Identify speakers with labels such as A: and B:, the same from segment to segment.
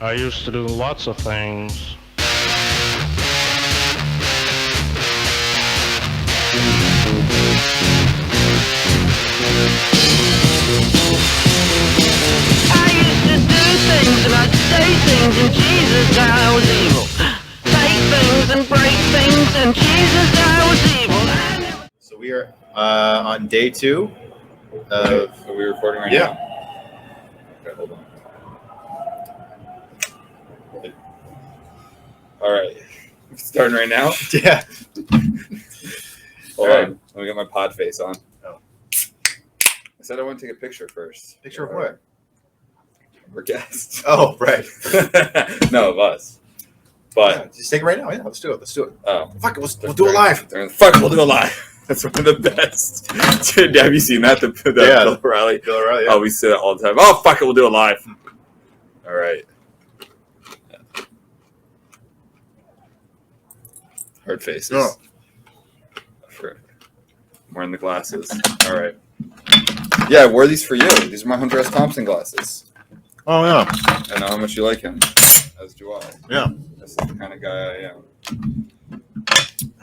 A: I used to do lots of things.
B: I used to do things and I'd say things and Jesus I was evil. Take things and break things and Jesus I was evil.
C: So we are on day 2 of...
D: Are we recording right
C: Yeah.
D: now? Okay, hold on. All right. Starting right now?
C: Yeah.
D: Hold
C: All right.
D: on. Let me get my pod face on.
C: Oh.
D: I said I want to take a picture first.
C: Picture of what?
D: We're guests.
C: Oh, right.
D: No, of us.
C: Yeah,
D: But,
C: just take it right now. Yeah, let's do it.
D: oh.
C: Fuck it, we'll do it live.
D: Fuck, we'll do it live. That's one of the best. Dude, have you seen that? The
C: Yeah.
D: Bill O'Reilly?
C: Bill O'Reilly, yeah.
D: Oh, we say that all the time. Oh, fuck it, we'll do it live. All right. Hard faces.
C: No.
D: I'm wearing the glasses. All right. Yeah, I wore these for you. These are my Hunter S. Thompson glasses.
C: Oh, yeah.
D: I know how much you like him, as do I.
C: Yeah.
D: This is the kind of guy I am.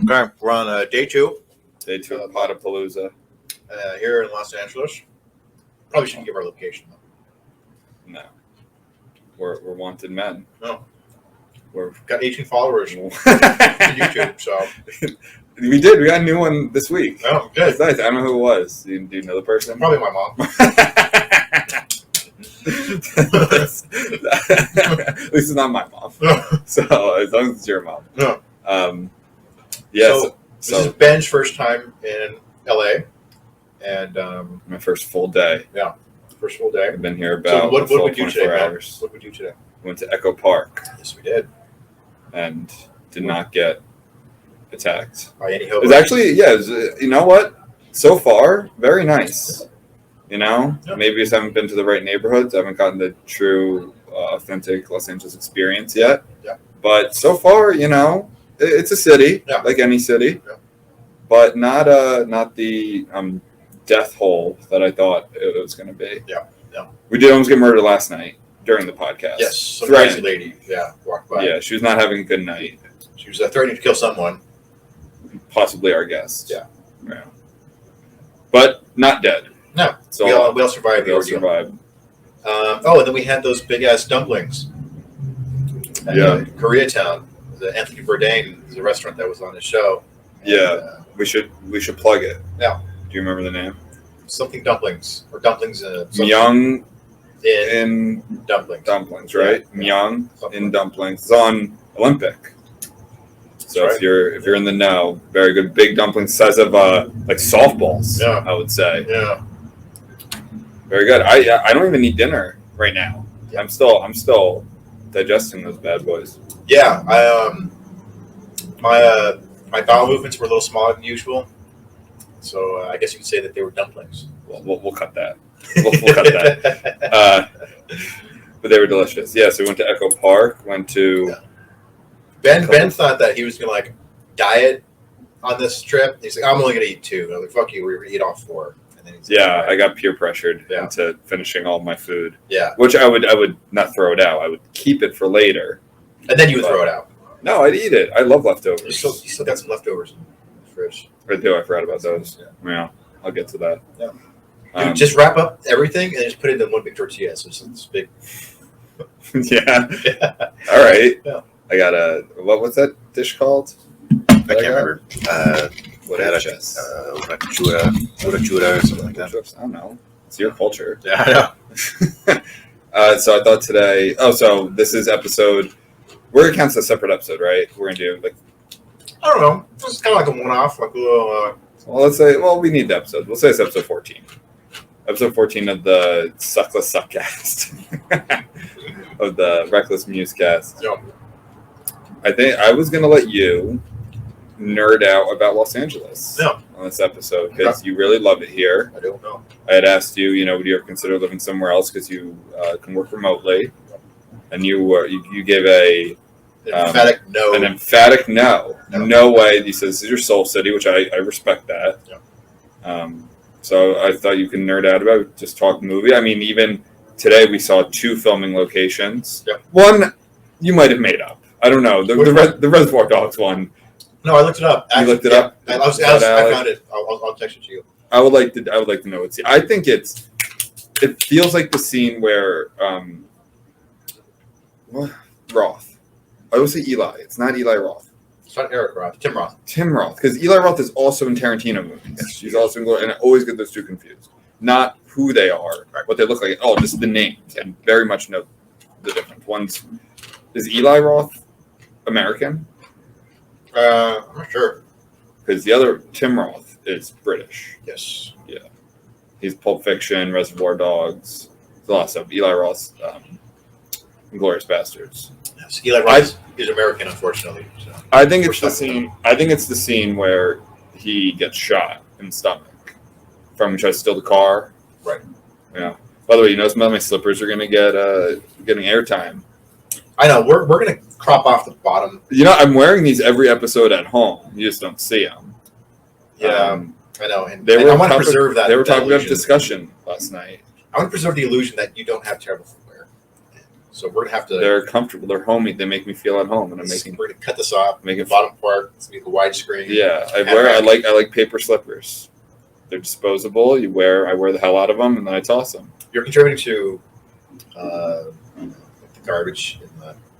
C: Okay, we're on day 2
D: Day 2 of Potapalooza.
C: here in Los Angeles. Probably shouldn't give our location, though.
D: No. We're wanted men.
C: No.
D: We're
C: Got 18 followers on
D: we
C: YouTube, so...
D: did. We got a new one this week.
C: Oh,
D: It's
C: good.
D: nice. I don't know who it was. Do you know the person?
C: Probably my mom.
D: At least it's not my mom. So as long as it's your mom.
C: No.
D: Yeah.
C: So this is Ben's first time in LA, and
D: my first full day.
C: first full day.
D: I've been here
C: So
D: about
C: what
D: a full
C: would you do
D: 24
C: today, Ben?
D: hours.
C: What would you do today?
D: Went to Echo Park
C: Yes, we did.
D: and did not get attacked.
C: By any
D: It
C: hope.
D: was actually, you know what? So far, very nice. You know,
C: Yeah.
D: maybe I just haven't been to the right neighborhoods. I haven't gotten the true, authentic Los Angeles experience yet.
C: Yeah.
D: But so far, you know, it's a city,
C: Yeah.
D: like any city,
C: Yeah.
D: but not the death hole that I thought it was going to be.
C: Yeah. Yeah.
D: We did almost get murdered last night during the podcast.
C: Yes, some
D: Threatened.
C: crazy lady. Yeah, walked by.
D: Yeah, she was not having a good night.
C: She was threatening to kill someone.
D: Possibly our guest.
C: Yeah.
D: But not dead.
C: No,
D: So
C: we all survived
D: we
C: the
D: all
C: ordeal.
D: survived.
C: And then we had those big ass dumplings. At,
D: Yeah.
C: Koreatown. The Anthony Bourdain is a restaurant that was on the show.
D: Yeah.
C: And,
D: We should plug it.
C: Yeah.
D: Do you remember the name?
C: something dumplings or dumplings. Something
D: Myung
C: in
D: in
C: dumplings.
D: dumplings, right?
C: Yeah.
D: Myung
C: Something
D: in
C: like
D: dumplings. It's on Olympic. So
C: That's
D: if you're in the know, very good. Big dumplings, size of like softballs.
C: Yeah.
D: I would say.
C: Yeah.
D: Very good. I don't even eat dinner right now.
C: Yeah.
D: I'm still digesting those bad boys.
C: Yeah. My bowel movements were a little smaller than usual, so I guess you could say that they were dumplings.
D: We'll cut that. We'll cut that. But they were delicious. Yeah. So we went to Echo Park. Went to.
C: Yeah. Ben thought that he was gonna like diet on this trip. He's like, I'm only gonna eat 2. I was like, fuck you, we're gonna eat all 4. And then he's like,
D: Yeah,
C: all right.
D: I got peer pressured
C: Yeah.
D: into finishing all my food,
C: Yeah.
D: which I would not throw it out. I would keep it for later.
C: And then you would throw it out.
D: No, I'd eat it. I love
C: You
D: leftovers.
C: still got some leftovers in the fridge.
D: I do. I forgot about those.
C: Yeah.
D: Yeah, I'll get to that.
C: Yeah.
D: Um,
C: Just wrap up everything and just put it in one big tortilla. So it's this big.
D: yeah.
C: Yeah.
D: All right.
C: Yeah.
D: I got what's that dish called?
C: I can't remember.
D: What
C: Had a
D: chess?
C: chura or something like that.
D: I don't know. It's your culture.
C: Yeah, I know.
D: So I thought today. Oh, so this is episode. We're gonna count as a separate episode, right? We're gonna do like.
C: I don't know. It's kind of like a one-off, like a little.
D: Well, let's say. Well, we need the episode. We'll say it's episode 14. Episode 14 of the Suckless Suckcast of the Reckless Musecast.
C: Yeah.
D: I think I was gonna let you nerd out about Los Angeles
C: Yeah.
D: on this episode because you really love it here.
C: I don't know.
D: I had asked you, would you ever consider living somewhere else because you can work remotely, and you gave
C: An emphatic no.
D: an emphatic no.
C: No.
D: No way. You said this is your soul city, which I respect that.
C: Yeah.
D: So I thought you can nerd out about it, just talk movie. I mean, even today we saw 2 filming locations.
C: Yep.
D: One you might have made up. I don't know. The Reservoir Dogs one.
C: No, I looked it up.
D: You looked it up?
C: I found it. I'll text it to you.
D: I would like to know what's. I think it feels like the scene where Roth. I would say Eli. It's not Eli Roth.
C: It's not Eric Roth. Tim Roth.
D: Tim Roth, because Eli Roth is also in Tarantino movies. She's also in, and I always get those 2 confused. Not who they are, what they look like. Oh, just the names, and very much know the difference. Is Eli Roth American?
C: I'm not sure.
D: Because the other Tim Roth is British.
C: Yes.
D: Yeah. He's Pulp Fiction, Reservoir Dogs, a lot of stuff. Eli Roth, Inglourious Bastards.
C: Yes. Eli Roth is American, unfortunately. So.
D: I think it's the scene. I think it's the scene where he gets shot in the stomach from he tries to steal the car.
C: Right.
D: Yeah. By the way, you know, some of my slippers are gonna getting airtime.
C: I know. We're gonna crop off the bottom.
D: You know, I'm wearing these every episode at home. You just don't see them.
C: Yeah, I know. And
D: I
C: want to preserve that.
D: They were talking about
C: illusion.
D: discussion last night.
C: I want to preserve the illusion that you don't have terrible footwear. So we're gonna have to.
D: They're comfortable. They're homey. They make me feel at home, and
C: We're gonna cut this off.
D: Make
C: The bottom part. It's gonna be the widescreen.
D: Yeah, I like paper slippers. They're disposable. I wear the hell out of them, and then I toss them.
C: You're contributing to the garbage in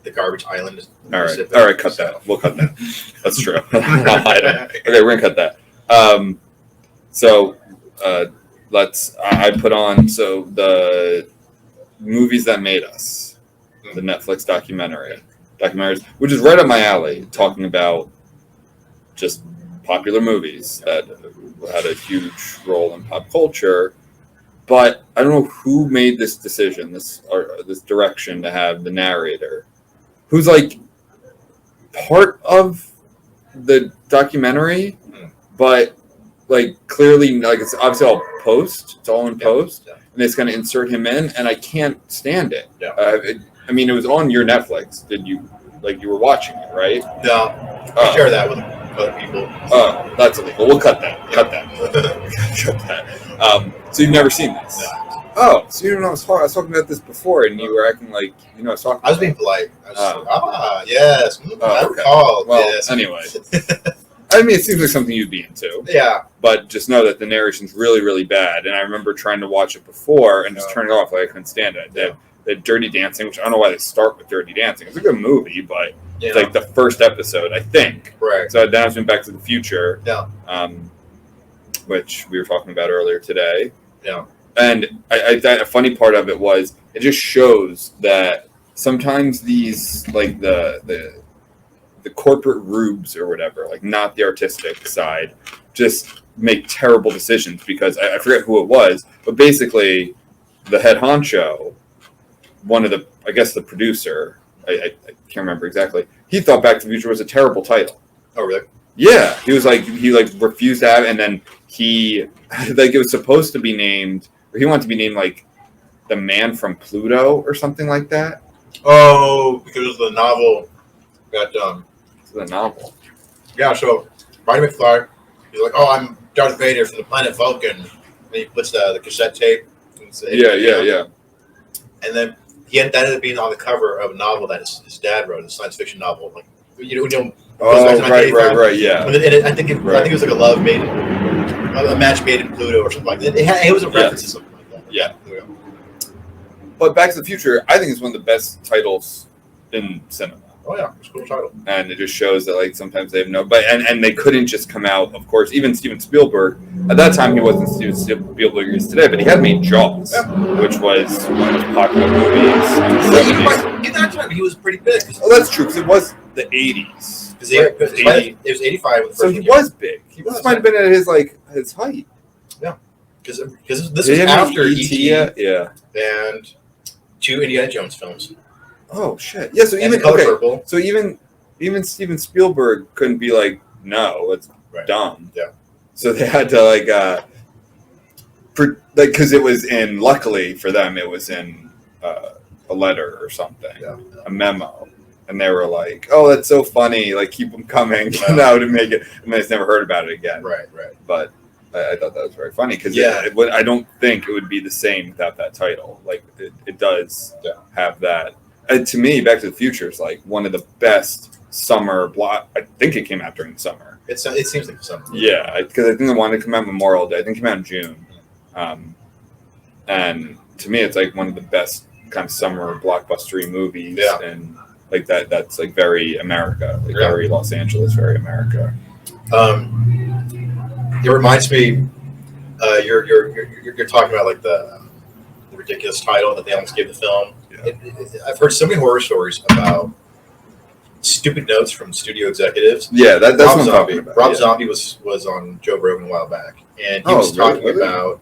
C: the garbage island.
D: All right, cut that. We'll cut that. That's true. Okay, we're gonna cut that. I put on the movies that made us, the Netflix documentaries, which is right up my alley, talking about just popular movies that had a huge role in pop culture. But I don't know who made this decision, this direction to have the narrator, who's like part of the documentary, but like clearly, like it's obviously all post. It's all in post, and they just kind of insert him in, and I can't stand it.
C: Yeah.
D: I mean, it was on your Netflix. Did you were watching it, right?
C: No, I share that with other people.
D: Oh, that's illegal. We'll cut that. Cut that. So you've never seen this?
C: No.
D: Oh, so you know I was talking about this before, and you were acting like I was talking.
C: I was being polite. Yes. I recall.
D: Well,
C: yes.
D: Anyway. I mean, it seems like something you'd be into.
C: Yeah.
D: But just know that the narration's really, really bad. And I remember trying to watch it before and just turning it off. Like I couldn't stand it. The Dirty Dancing, which I don't know why they start with Dirty Dancing. It's a good movie, but it's like the first episode, I think.
C: Right.
D: So then I was Back to the Future.
C: Yeah.
D: Which we were talking about earlier today.
C: Yeah.
D: And I thought a funny part of it was it just shows that sometimes these, like the corporate rubes or whatever, like not the artistic side, just make terrible decisions because I forget who it was, but basically the head honcho, the producer, I can't remember exactly, he thought Back to the Future was a terrible title.
C: Oh, really?
D: Yeah. He refused to have it, and then he, it was supposed to be named, or he wanted to be named like The Man from Pluto or something like that.
C: Oh, because the novel got done.
D: The novel.
C: Yeah, so Marty McFly, he's like, "Oh, I'm Darth Vader from the planet Vulcan," and he puts the cassette tape.
D: Yeah.
C: And then he ended up being on the cover of a novel that his dad wrote, a science fiction novel. Like,
D: Right, yeah.
C: And I think it was like a match made in Pluto or something like that. It was a reference to something like that.
D: Yeah. But Back to the Future, I think is one of the best titles in cinema.
C: Oh yeah, it's a cool title.
D: And it just shows that like sometimes they have and they couldn't just come out. Of course, even Steven Spielberg at that time, he wasn't Steven Spielberg he is today, but he had made Jaws, which was one of the most popular movies in the 70s.
C: In that time, he was pretty big.
D: Oh, that's true because it was the 80s.
C: It was 85.
D: So he was big. He might have been at his height.
C: Yeah, because this was after E.T.
D: Yeah,
C: and 2 Indiana Jones films.
D: Oh shit! Yeah, so even Steven Spielberg couldn't be like, no, it's dumb.
C: Yeah.
D: So they had to because it was in. Luckily for them, it was in a letter or something, a memo, and they were like, "Oh, that's so funny! Like, keep them coming." Now to make it, and they just never heard about it again.
C: Right.
D: But I thought that was very funny because
C: Yeah.
D: I don't think it would be the same without that title. Like it does have that. And to me, Back to the Future is like one of the best summer block. I think it came out during the summer.
C: It seems like summer.
D: Yeah, because I think they wanted to come out Memorial Day. I think it came out in June. And to me, it's like one of the best kind of summer blockbustery movies.
C: Yeah.
D: And like that's like very America, like very Los Angeles, very America.
C: It reminds me, you're talking about like the ridiculous title that they almost gave the film.
D: Yeah.
C: I've heard so many horror stories about stupid notes from studio executives.
D: Yeah, that's
C: Rob
D: what I'm
C: Zombie.
D: talking about.
C: Rob
D: yeah.
C: Zombie was on Joe Rogan a while back, and he was talking
D: really?
C: about.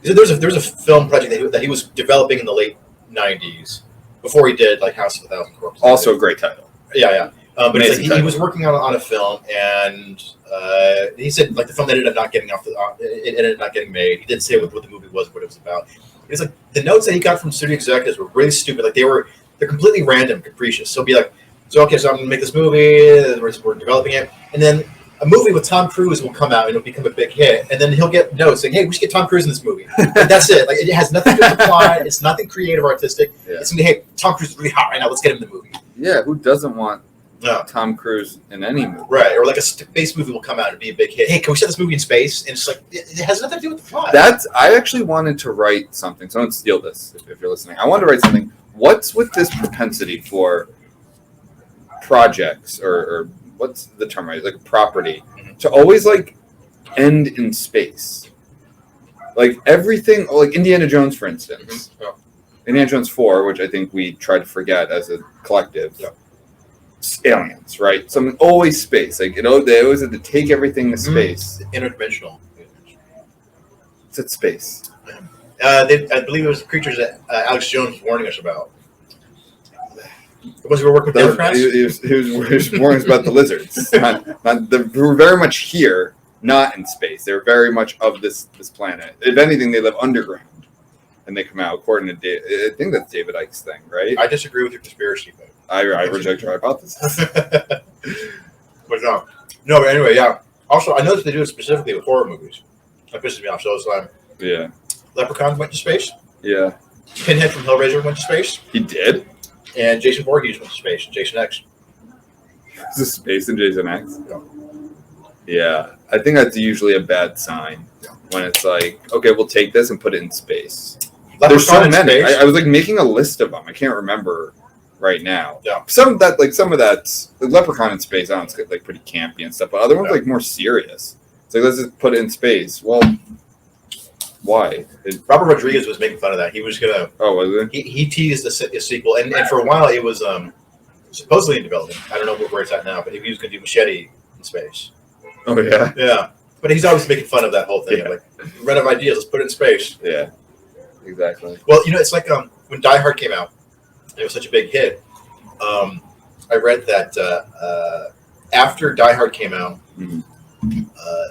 C: There's a film project that he was developing in the late '90s before he did like House of a Thousand Corpses.
D: Also a great title.
C: Yeah. But it's
D: Amazing
C: like he was working on a film, and he said like the film ended up not getting it ended up not getting made. He didn't say what the movie was, what it was about. It's like the notes that he got from studio executives were really stupid. Like they're completely random, capricious. So he'll be like, so I'm going to make this movie. We're developing it, and then a movie with Tom Cruise will come out and it'll become a big hit, and then he'll get notes saying, "Hey, we should get Tom Cruise in this movie." And that's it. Like it has nothing to do with the plot. It's nothing creative, artistic.
D: Yeah.
C: It's gonna be, hey, Tom Cruise is really hot right now. Let's get him in the movie.
D: Yeah, who doesn't want
C: No.
D: Tom Cruise in any movie?
C: Right, or like a space movie will come out and be a big hit. Hey, can we set this movie in space? And it's like it has nothing to do with the plot.
D: I actually wanted to write something. So don't steal this if you're listening. I wanted to write something. What's with this propensity for projects or what's the term, right? Like property to always like end in space. Like everything, like Indiana Jones, for instance.
C: Yeah.
D: Indiana Jones 4, which I think we try to forget as a collective.
C: Yeah.
D: Aliens, right? Something always space. Like they always have to take everything to space.
C: Interdimensional.
D: It's at space.
C: I believe it was creatures that Alex Jones was warning us about. The ones who were working with Democrats?
D: He was warning us about the lizards. They were very much here, not in space. They were very much of this planet. If anything, they live underground. And they come out, according to Dave. I think that's David Icke's thing, right?
C: I disagree with your conspiracy thing.
D: I reject your hypothesis.
C: But no. No, but anyway, yeah. Also, I noticed they do it specifically with horror movies. That pisses me off. So it's like
D: Yeah.
C: Leprechaun went to space.
D: Yeah.
C: Pinhead from Hellraiser went to space.
D: He did?
C: And Jason Voorhees went to space. Jason X.
D: Is this Space and Jason X?
C: Yeah.
D: Yeah. I think that's usually a bad sign.
C: Yeah.
D: When it's like, okay, we'll take this and put it in space.
C: Leprechaun
D: There's so
C: in
D: many.
C: space.
D: I was like making a list of them. I can't remember right now.
C: Yeah.
D: Some of that's the Leprechaun in space. I don't know, it's like pretty campy and stuff. But other ones like more serious. It's like let's just put it in space. Well, why?
C: Robert Rodriguez was making fun of that. He was gonna.
D: Oh, was it?
C: He teased a sequel, and for a while it was supposedly in development. I don't know where it's at now, but he was going to do Machete in space.
D: Oh yeah.
C: Yeah, but he's always making fun of that whole thing.
D: Yeah.
C: Like, run out of ideas, let's put it in space.
D: Yeah. Exactly.
C: Well, it's like when Die Hard came out, it was such a big hit. I read that after Die Hard came out,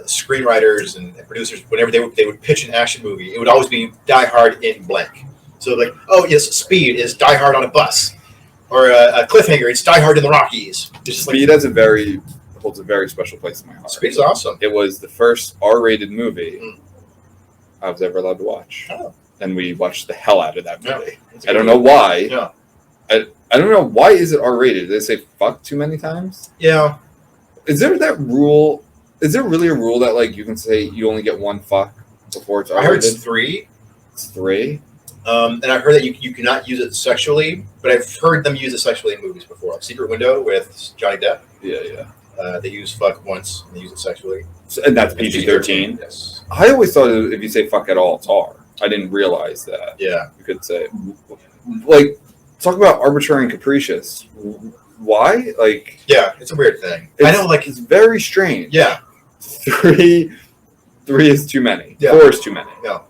C: screenwriters and producers, whenever they would pitch an action movie, it would always be Die Hard in blank. So like, oh yes, Speed is Die Hard on a bus, or a cliffhanger, it's Die Hard in the Rockies. It's just
D: Speed holds a very special place in my heart.
C: Speed's awesome.
D: It was the first R-rated movie I was ever allowed to watch.
C: Oh.
D: And we watched the hell out of that movie.
C: Yeah.
D: I don't know why.
C: Yeah.
D: I don't know why is it R-rated? Did they say fuck too many times?
C: Yeah.
D: Is there that rule? Is there really a rule that like you can say you only get one fuck before it's
C: I
D: R-rated?
C: heard it's 3.
D: It's 3.
C: And I've heard that you cannot use it sexually, but I've heard them use it sexually in movies before. Like Secret Window with Johnny Depp.
D: Yeah.
C: They use fuck once and they use it sexually.
D: So, and that's PG-13?
C: Yes.
D: I always thought if you say fuck at all, it's R. I didn't realize that.
C: Yeah.
D: You could say, like, talk about arbitrary and capricious. Why? Like,
C: Yeah, it's a weird thing. I know, like,
D: it's very strange.
C: yeah.
D: 3 is too many.
C: Yeah.
D: 4 is too many.
C: Yeah.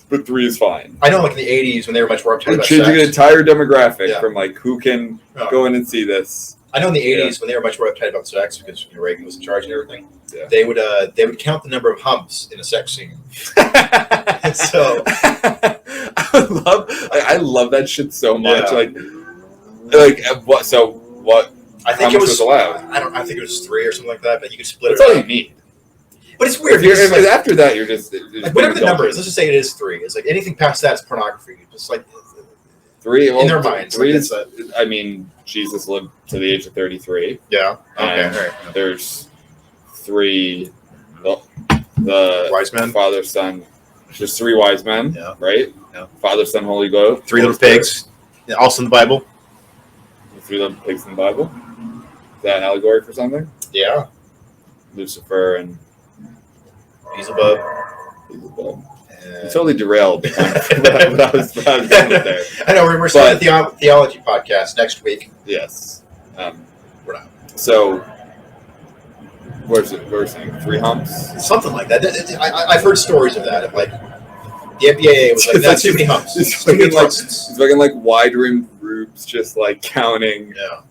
D: But 3 is fine.
C: I know, like in the 80s when they were much more uptight
D: We're
C: about
D: changing an
C: sex.
D: entire demographic
C: Yeah.
D: from like who can
C: Oh.
D: go in and see this.
C: I know in the 80s when they were much more uptight about sex because Reagan was in charge and everything.
D: Yeah.
C: They would count the number of humps in a sex scene. So
D: I love that shit so much.
C: Yeah.
D: Like what? So what?
C: I think
D: How
C: it
D: much
C: was
D: allowed?
C: I think it was 3 or something like that. But you could split
D: That's
C: it
D: all
C: up.
D: you need.
C: But it's weird.
D: If after that, you're just
C: like, whatever the number is. Let's just say it is 3. It's like anything past that is pornography. Just like
D: 3
C: in their minds.
D: 3
C: like
D: is. I mean, Jesus lived to the age of 33.
C: Yeah. Okay.
D: And
C: Right.
D: there's 3. The
C: Wise men.
D: Father, Son. There's 3 wise men.
C: Yeah.
D: Right.
C: Yeah.
D: Father, Son, Holy Ghost.
C: 3 little pigs. Yeah, also in the Bible.
D: 3 little pigs in the Bible. Is that an allegory for something?
C: Yeah.
D: Lucifer and
C: Beelzebub.
D: Beelzebub. You totally derailed what I was going with there.
C: I know we're starting a theology podcast next week.
D: Yes.
C: We're not.
D: So, we're saying 3 humps?
C: Something like that. I've heard stories of that. Of like the MBAA was like, that's too many humps.
D: It's
C: Too many
D: fucking
C: twists.
D: like wide-rimmed groups just like counting.
C: Yeah.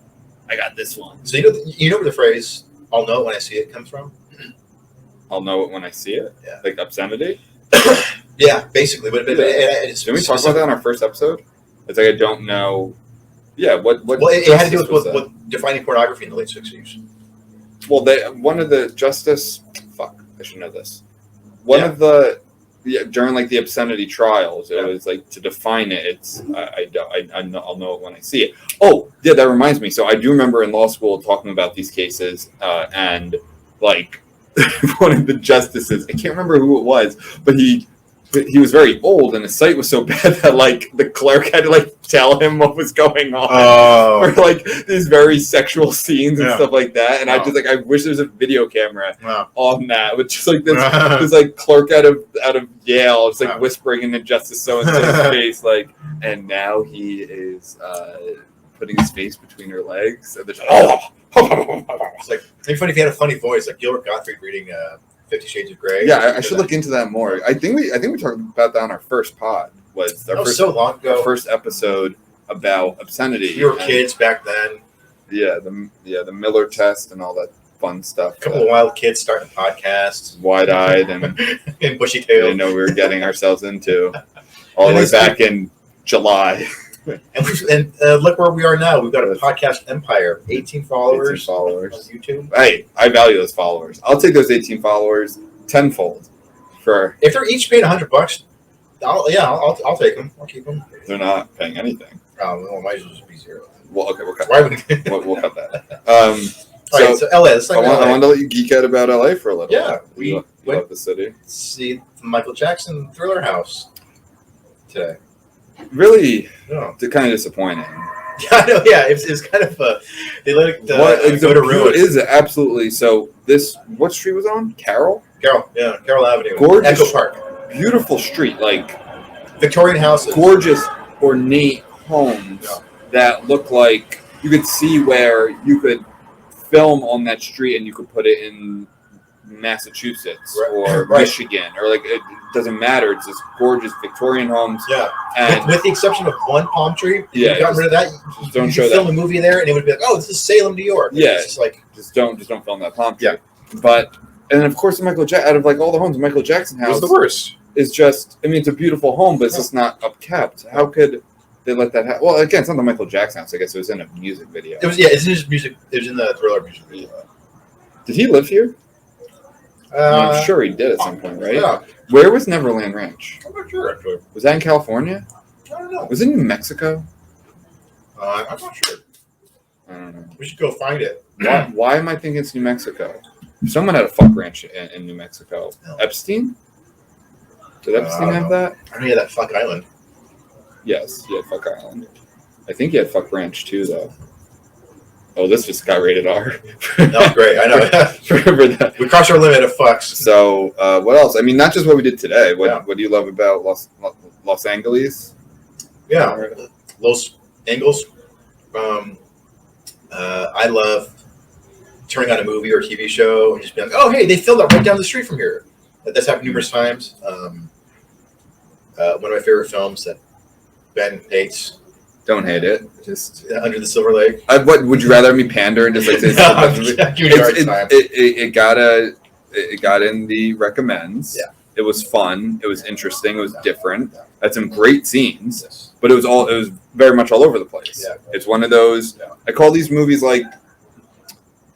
D: I got this one.
C: So you know where the phrase "I'll know it when I see it" comes from?
D: I'll know it when I see it.
C: Yeah.
D: Like obscenity.
C: Yeah, basically. But it's
D: Didn't we talk about that on our first episode? It's like I don't know. Yeah. What?
C: Well, it had to do with defining pornography in the late 60s.
D: Well, one of the justice. Fuck, I should know this. One of the during like the obscenity trials, it was like to define it. It's I'll know it when I see it. Oh, yeah, that reminds me. So I do remember in law school talking about these cases, and like one of the justices, I can't remember who it was, but he was very old, and his sight was so bad that like the clerk had to like tell him what was going on, or like these very sexual scenes and stuff like that. And I wish there was a video camera on that, with just like this like clerk out of Yale, just like whispering into Justice So-and-so's face, like, and now he is putting his face between her legs, and
C: It's like it'd be funny if he had a funny voice, like Gilbert Gottfried reading 50 Shades of Grey.
D: Yeah, I should look into that more. I think we talked about that on our first pod.
C: That was so long ago.
D: Our first episode about obscenity.
C: We were kids back then.
D: Yeah, the Miller test and all that fun stuff.
C: A couple of wild kids starting podcasts,
D: wide-eyed and
C: and bushy-tailed.
D: They know we were getting ourselves into all the way back in July.
C: And look where we are now. We've got a podcast empire. 18 followers. On YouTube.
D: Hey, I value those followers. I'll take those 18 followers tenfold. For
C: if they're each paid $100, I'll take them. I'll keep them.
D: They're not paying anything.
C: Oh, well, might as well just be 0.
D: Well, okay, we'll cut.
C: Why would
D: we'll cut that.
C: All right, so LA. Let's talk about LA.
D: I wanted to let you geek out about LA for a little.
C: Yeah,
D: bit. You love the city.
C: See the Michael Jackson Thriller House today.
D: Really,
C: kind
D: of disappointing.
C: Yeah, I know. Yeah, it's kind of they let it go to ruin.
D: It is absolutely so. What street was on? Carroll,
C: Carroll Avenue,
D: gorgeous
C: Echo Park,
D: beautiful street, like
C: Victorian houses,
D: gorgeous, ornate homes that look like you could see where you could film on that street and you could put it in Massachusetts or Michigan, or like it doesn't matter. It's just gorgeous Victorian homes.
C: Yeah,
D: and
C: with the exception of one palm tree.
D: Yeah,
C: you got rid of that.
D: Just don't show
C: film
D: that.
C: a movie there, and it would be like, oh, this is Salem, New York.
D: Yeah,
C: it's just like
D: just don't film that palm tree.
C: Yeah,
D: but and of course out of like all the homes, the Michael Jackson house
C: was the worst.
D: Is just, I mean, it's a beautiful home, but it's just not upkept. How could they let that happen? Well, again, it's not the Michael Jackson house. I guess it was in a music video.
C: It was it's in his music. It was in the Thriller music video.
D: Did he live here? I'm sure he did at some point, right?
C: Yeah.
D: Where was Neverland Ranch?
C: I'm not sure, actually.
D: Was that in California?
C: I don't know.
D: Was it in New Mexico?
C: I'm not sure.
D: I don't know.
C: We should go find it.
D: Why am I thinking it's New Mexico? Someone had a fuck ranch in New Mexico.
C: No.
D: Epstein? Did Epstein have that?
C: I know he had that fuck island.
D: Yes, he had fuck island. I think he had fuck ranch too, though. Oh, this just got rated R.
C: No, great. I know.
D: Remember that.
C: We crossed our limit of fucks.
D: So, what else? I mean, not just what we did today. What do you love about Los Angeles?
C: Yeah, Los Angeles. I love turning on a movie or a TV show and just being like, oh, hey, they filmed that right down the street from here. That's happened numerous times. One of my favorite films that Ben hates.
D: Don't hate it. Just
C: Under the Silver Lake.
D: What would you rather me pander and just like say it got in the recommends.
C: Yeah.
D: It was fun. It was interesting. It was different. Had some great scenes, but it was very much all over the place.
C: Yeah.
D: It's one of those. I call these movies like.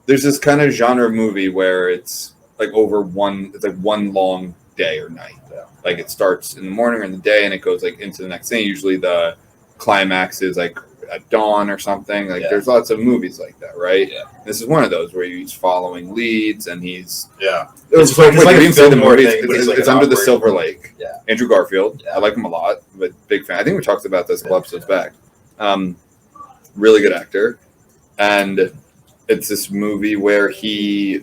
D: There's this kind of genre of movie where it's like over one. It's like one long day or night.
C: Yeah.
D: Like it starts in the morning or in the day, and it goes like into the next thing. Usually the climax is like at dawn or something. Like there's lots of movies like that, right?
C: Yeah.
D: This is one of those where he's following leads, and he's
C: It's like a Fillmore thing, but he's like
D: it's
C: an
D: under the
C: awkward-
D: Silver Lake.
C: Yeah.
D: Andrew Garfield.
C: Yeah.
D: I like him a lot, but big fan. I think we talked about this a couple episodes back. Really good actor, and it's this movie where he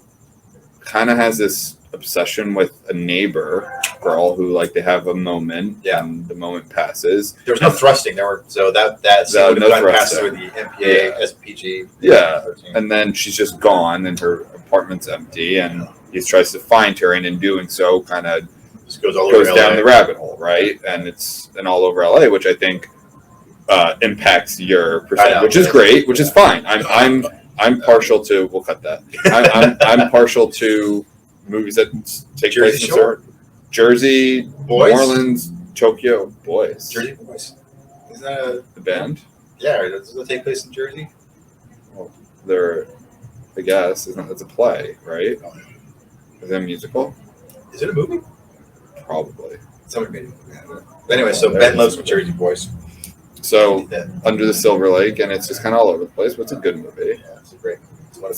D: kind of has this obsession with a neighbor girl who like they have a moment, and the moment passes.
C: There was no thrusting. There were so that would have gone past through the MPA, SPG.
D: Yeah, and then she's just gone, and her apartment's empty, and he tries to find her, and in doing so, kind of
C: just goes down
D: the rabbit hole, right? And it's all over LA, which I think impacts your perception, which is great, which is fine. I'm partial to. We'll cut that. I'm partial to movies that take place in Jersey,
C: Boys?
D: New Orleans, Tokyo. Boys.
C: Jersey Boys. Is that
D: the band?
C: Yeah, does it take place in Jersey?
D: Well, I guess it's a play, right? Is it a musical?
C: Is it a movie?
D: Probably.
C: Somebody made it. Anyway, so Ben loves Jersey Boys.
D: So Under the Silver Lake, and it's just kind of all over the place, but it's a good movie.
C: Yeah, it's a great movie.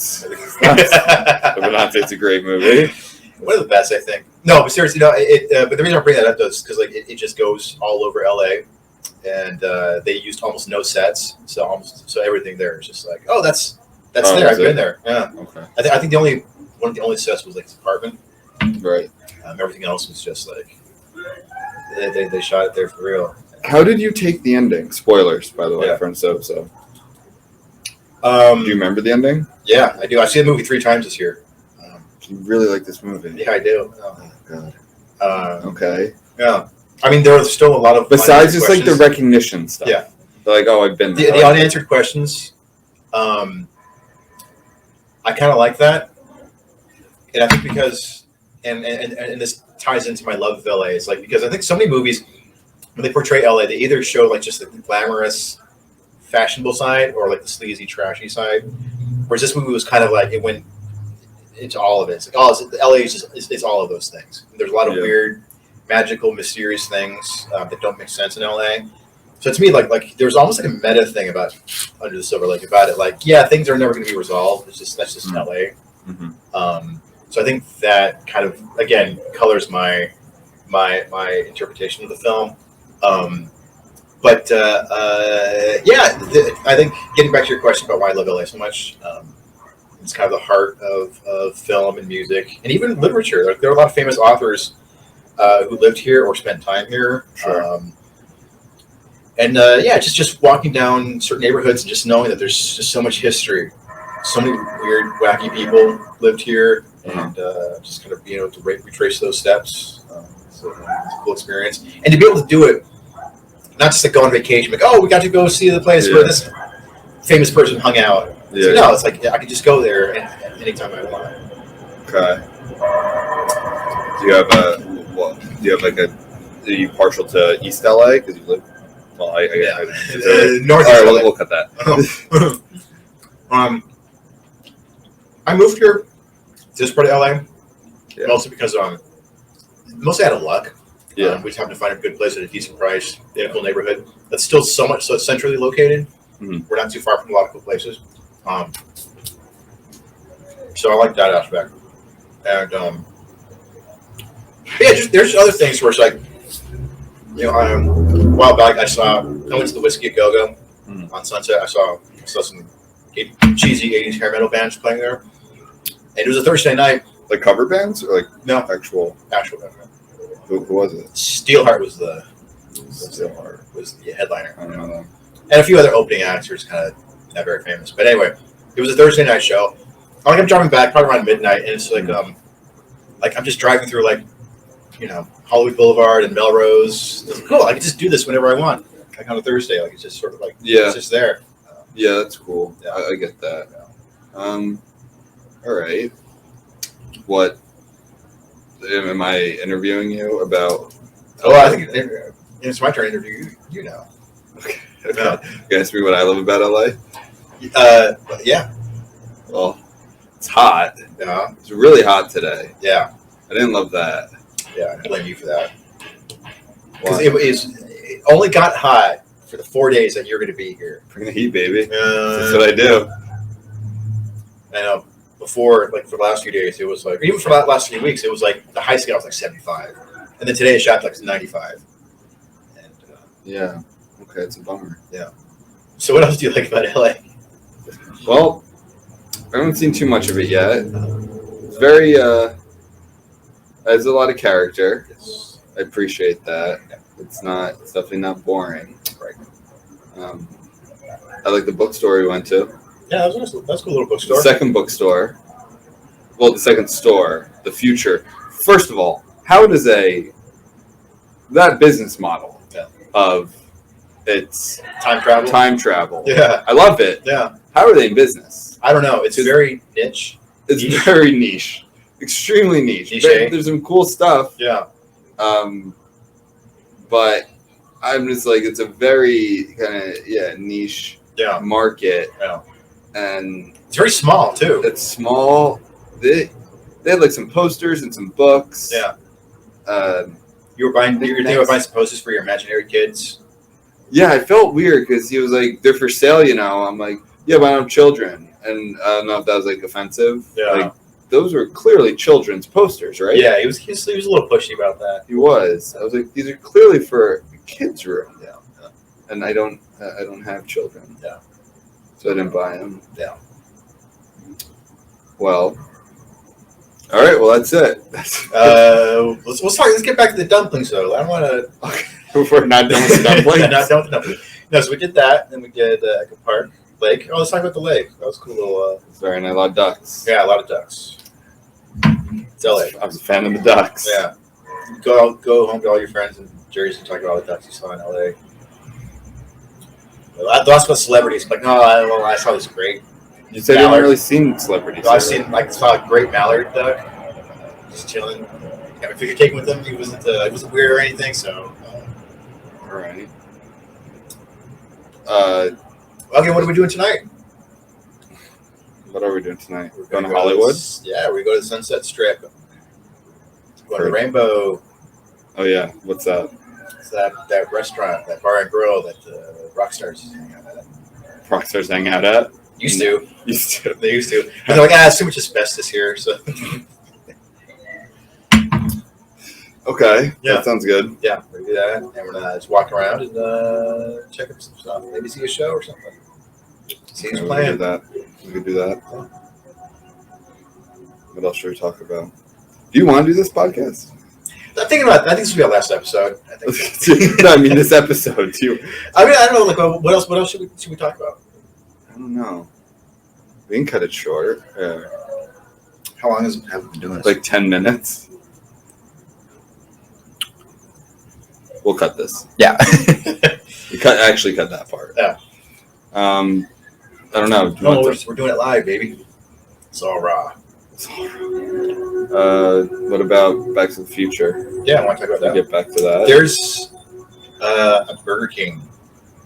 D: It's a great movie.
C: One of the best, I think. No, but seriously, no. But the reason I bring that up is because like it just goes all over LA, and they used almost no sets, so everything there is just like, oh, that's there. I've been there. Yeah.
D: Okay.
C: I think one of the only sets was like his apartment.
D: Right.
C: Everything else was just like they shot it there for real.
D: How did you take the ending? Spoilers, by the way, from so. Do you remember the ending?
C: Yeah, I do. I've seen the movie 3 times this year.
D: You really like this movie?
C: Yeah, I do.
D: Oh God. Okay.
C: Yeah. I mean, there was still a lot of
D: besides just like the recognition stuff.
C: Yeah.
D: They're like, oh, I've been there.
C: The unanswered questions. I kind of like that, and I think because and this ties into my love of LA. It's like because I think so many movies when they portray LA, they either show like just the glamorous, fashionable side or like the sleazy, trashy side. Whereas this movie was kind of like it went into all of it. It's like LA is just it's all of those things. There's a lot of weird, magical, mysterious things that don't make sense in LA. So to me, like there's almost like a meta thing about Under the Silver Lake about it. Like, yeah, things are never going to be resolved. That's just LA.
D: Mm-hmm.
C: So I think that kind of again colors my interpretation of the film. I think getting back to your question about why I love LA so much, it's kind of the heart of film and music and even literature. There are a lot of famous authors who lived here or spent time here.
D: Sure.
C: Just walking down certain neighborhoods and just knowing that there's just so much history. So many weird, wacky people lived here, and just kind of to retrace those steps. So it's a cool experience, and to be able to do it, not just to go on vacation, like we got to go see the place where this famous person hung out.
D: Yeah.
C: So, no, it's like I could just go there anytime I want.
D: Okay. Are you partial to East LA because you live? Well,
C: North.
D: All right, we'll cut that.
C: I moved here to this part of LA, mostly because mostly out of luck.
D: Yeah,
C: we just happened to find a good place at a decent price in a cool neighborhood that's still so centrally located.
D: Mm-hmm.
C: We're not too far from a lot of cool places. So I like that aspect. And there's other things where it's like, a while back I went to the Whiskey a Go-Go on Sunset. I saw some cheesy 80s hair metal bands playing there. And it was a Thursday night.
D: Like cover bands or like
C: no
D: actual
C: band.
D: Who was it?
C: Steelheart was the headliner.
D: I don't know them.
C: And a few other opening acts who are just kind of not very famous. But anyway, it was a Thursday night show. I'm driving back probably around midnight, and it's like I'm just driving through Hollywood Boulevard and Melrose. It's cool. I can just do this whenever I want. Like on a Thursday, like it's just sort of like it's just there.
D: Yeah, that's cool.
C: Yeah.
D: I get that. Yeah. All right. What am I interviewing you about?
C: I think it's my turn to interview you now.
D: Okay. You ask me what I love about LA?
C: Yeah.
D: Well, It's hot.
C: Yeah.
D: It's really hot today.
C: Yeah.
D: I didn't love that.
C: Yeah. I blame you for that. Because
D: Why?
C: it only got hot for the 4 days that you're going to be here.
D: Bring the heat, baby. That's
C: Uh,
D: what I do.
C: I know. Before, like for the last few days, it was like, even for the last few weeks, it was like the high scale was like 75, and then today it shot like 95. And
D: Yeah. Okay, it's a bummer.
C: so, what else do you like about LA?
D: Well, I haven't seen too much of it yet. It's very, has a lot of character. I appreciate that. It's definitely not boring.
C: Right.
D: I like the bookstore we went to.
C: Yeah, that's a cool little bookstore.
D: The second bookstore. Well, the second store. The future. First of all, how does that business model of it's
C: Time travel.
D: time travel?
C: Yeah.
D: I love it.
C: Yeah.
D: How are they in business?
C: I don't know. It's very niche.
D: It's
C: Niche.
D: very niche. Extremely niche.
C: Niche.
D: There's some cool stuff.
C: Yeah.
D: But I'm just like, it's a very kind of niche
C: Yeah.
D: market,
C: Yeah.
D: and
C: It's very small too.
D: it's small. They had like some posters and some books.
C: Yeah. You were
D: I think
C: thinking
D: next-
C: about buying some posters for your imaginary kids.
D: Yeah, I felt weird because he was like, they're for sale, I'm like, yeah, but I don't have children, and I don't know if that was like offensive.
C: Yeah.
D: Like, those were clearly children's posters, right?
C: Yeah, he was a little pushy about that.
D: He was. I was like, these are clearly for a kids' room.
C: Yeah.
D: And I don't have children.
C: Yeah.
D: So I didn't buy them.
C: Yeah.
D: Well. All right. Well, that's it.
C: Let's get back to the dumplings though. I don't want to.
D: We're not done with the dumplings.
C: Not done with the dumplings. No, so we did that, then we did Echo Park Lake. Oh, let's talk about the lake. That was a cool little.
D: Sorry, and I love ducks.
C: Yeah, a lot of ducks. It's LA.
D: I was a fan of the ducks.
C: Yeah. Go home to all your friends in Jersey and talk about all the ducks you saw in LA. I thought about celebrities. Like, no, I saw this great.
D: You said you haven't really seen celebrities.
C: I've seen, saw a great mallard duck, just chilling. Yeah, if you're taking with him, he wasn't weird or anything. So,
D: All right.
C: okay, what are we doing tonight?
D: What are we doing tonight?
C: We're
D: Going to
C: gonna
D: Hollywood?
C: Yeah, we go to the Sunset Strip. Go to the
D: Sure.
C: Rainbow.
D: Oh yeah. What's that?
C: It's that restaurant, that bar and grill that rock stars hang out at.
D: Rockstars hang out at?
C: Used to.
D: Used to.
C: They used to. And they're like, it's too much asbestos here. So
D: Okay.
C: Yeah.
D: That sounds good.
C: yeah, we do that, and we're gonna just walk around and check out some stuff. Maybe see a show or something. See who's
D: Okay,
C: playing.
D: We could do that. What else should we talk about? Do you want to do this podcast?
C: I'm thinking about. I think this will be our last episode. I think.
D: No, I mean this episode too.
C: I mean, I don't know. Like, what else should we talk about?
D: I don't know. We can cut it short.
C: How long have we been doing this?
D: Like 10 minutes. We'll cut this.
C: Yeah.
D: We actually cut that part.
C: Yeah.
D: I don't know. Do you
C: No,
D: want
C: we're doing it live, baby. It's all raw.
D: what about Back to the Future?
C: Yeah, I want to talk about
D: We
C: that.
D: get back to that.
C: There's a Burger King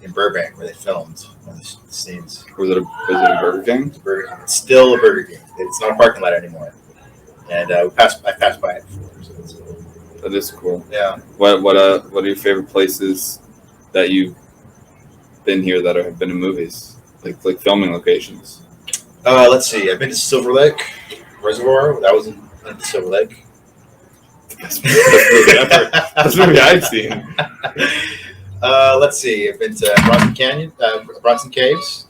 C: in Burbank where they filmed one of the scenes.
D: Was it a Burger King?
C: It's a Burger King. It's still a Burger King. It's not a parking lot anymore. And I passed by it before. So it's,
D: That is cool.
C: yeah.
D: What are your favorite places that you've been here that have been in movies? Like filming locations?
C: Let's see. I've been to Silver Lake Reservoir. That was in Silver Lake.
D: Best movie ever. Best movie I've seen.
C: Let's see. I've been to Bronson Caves,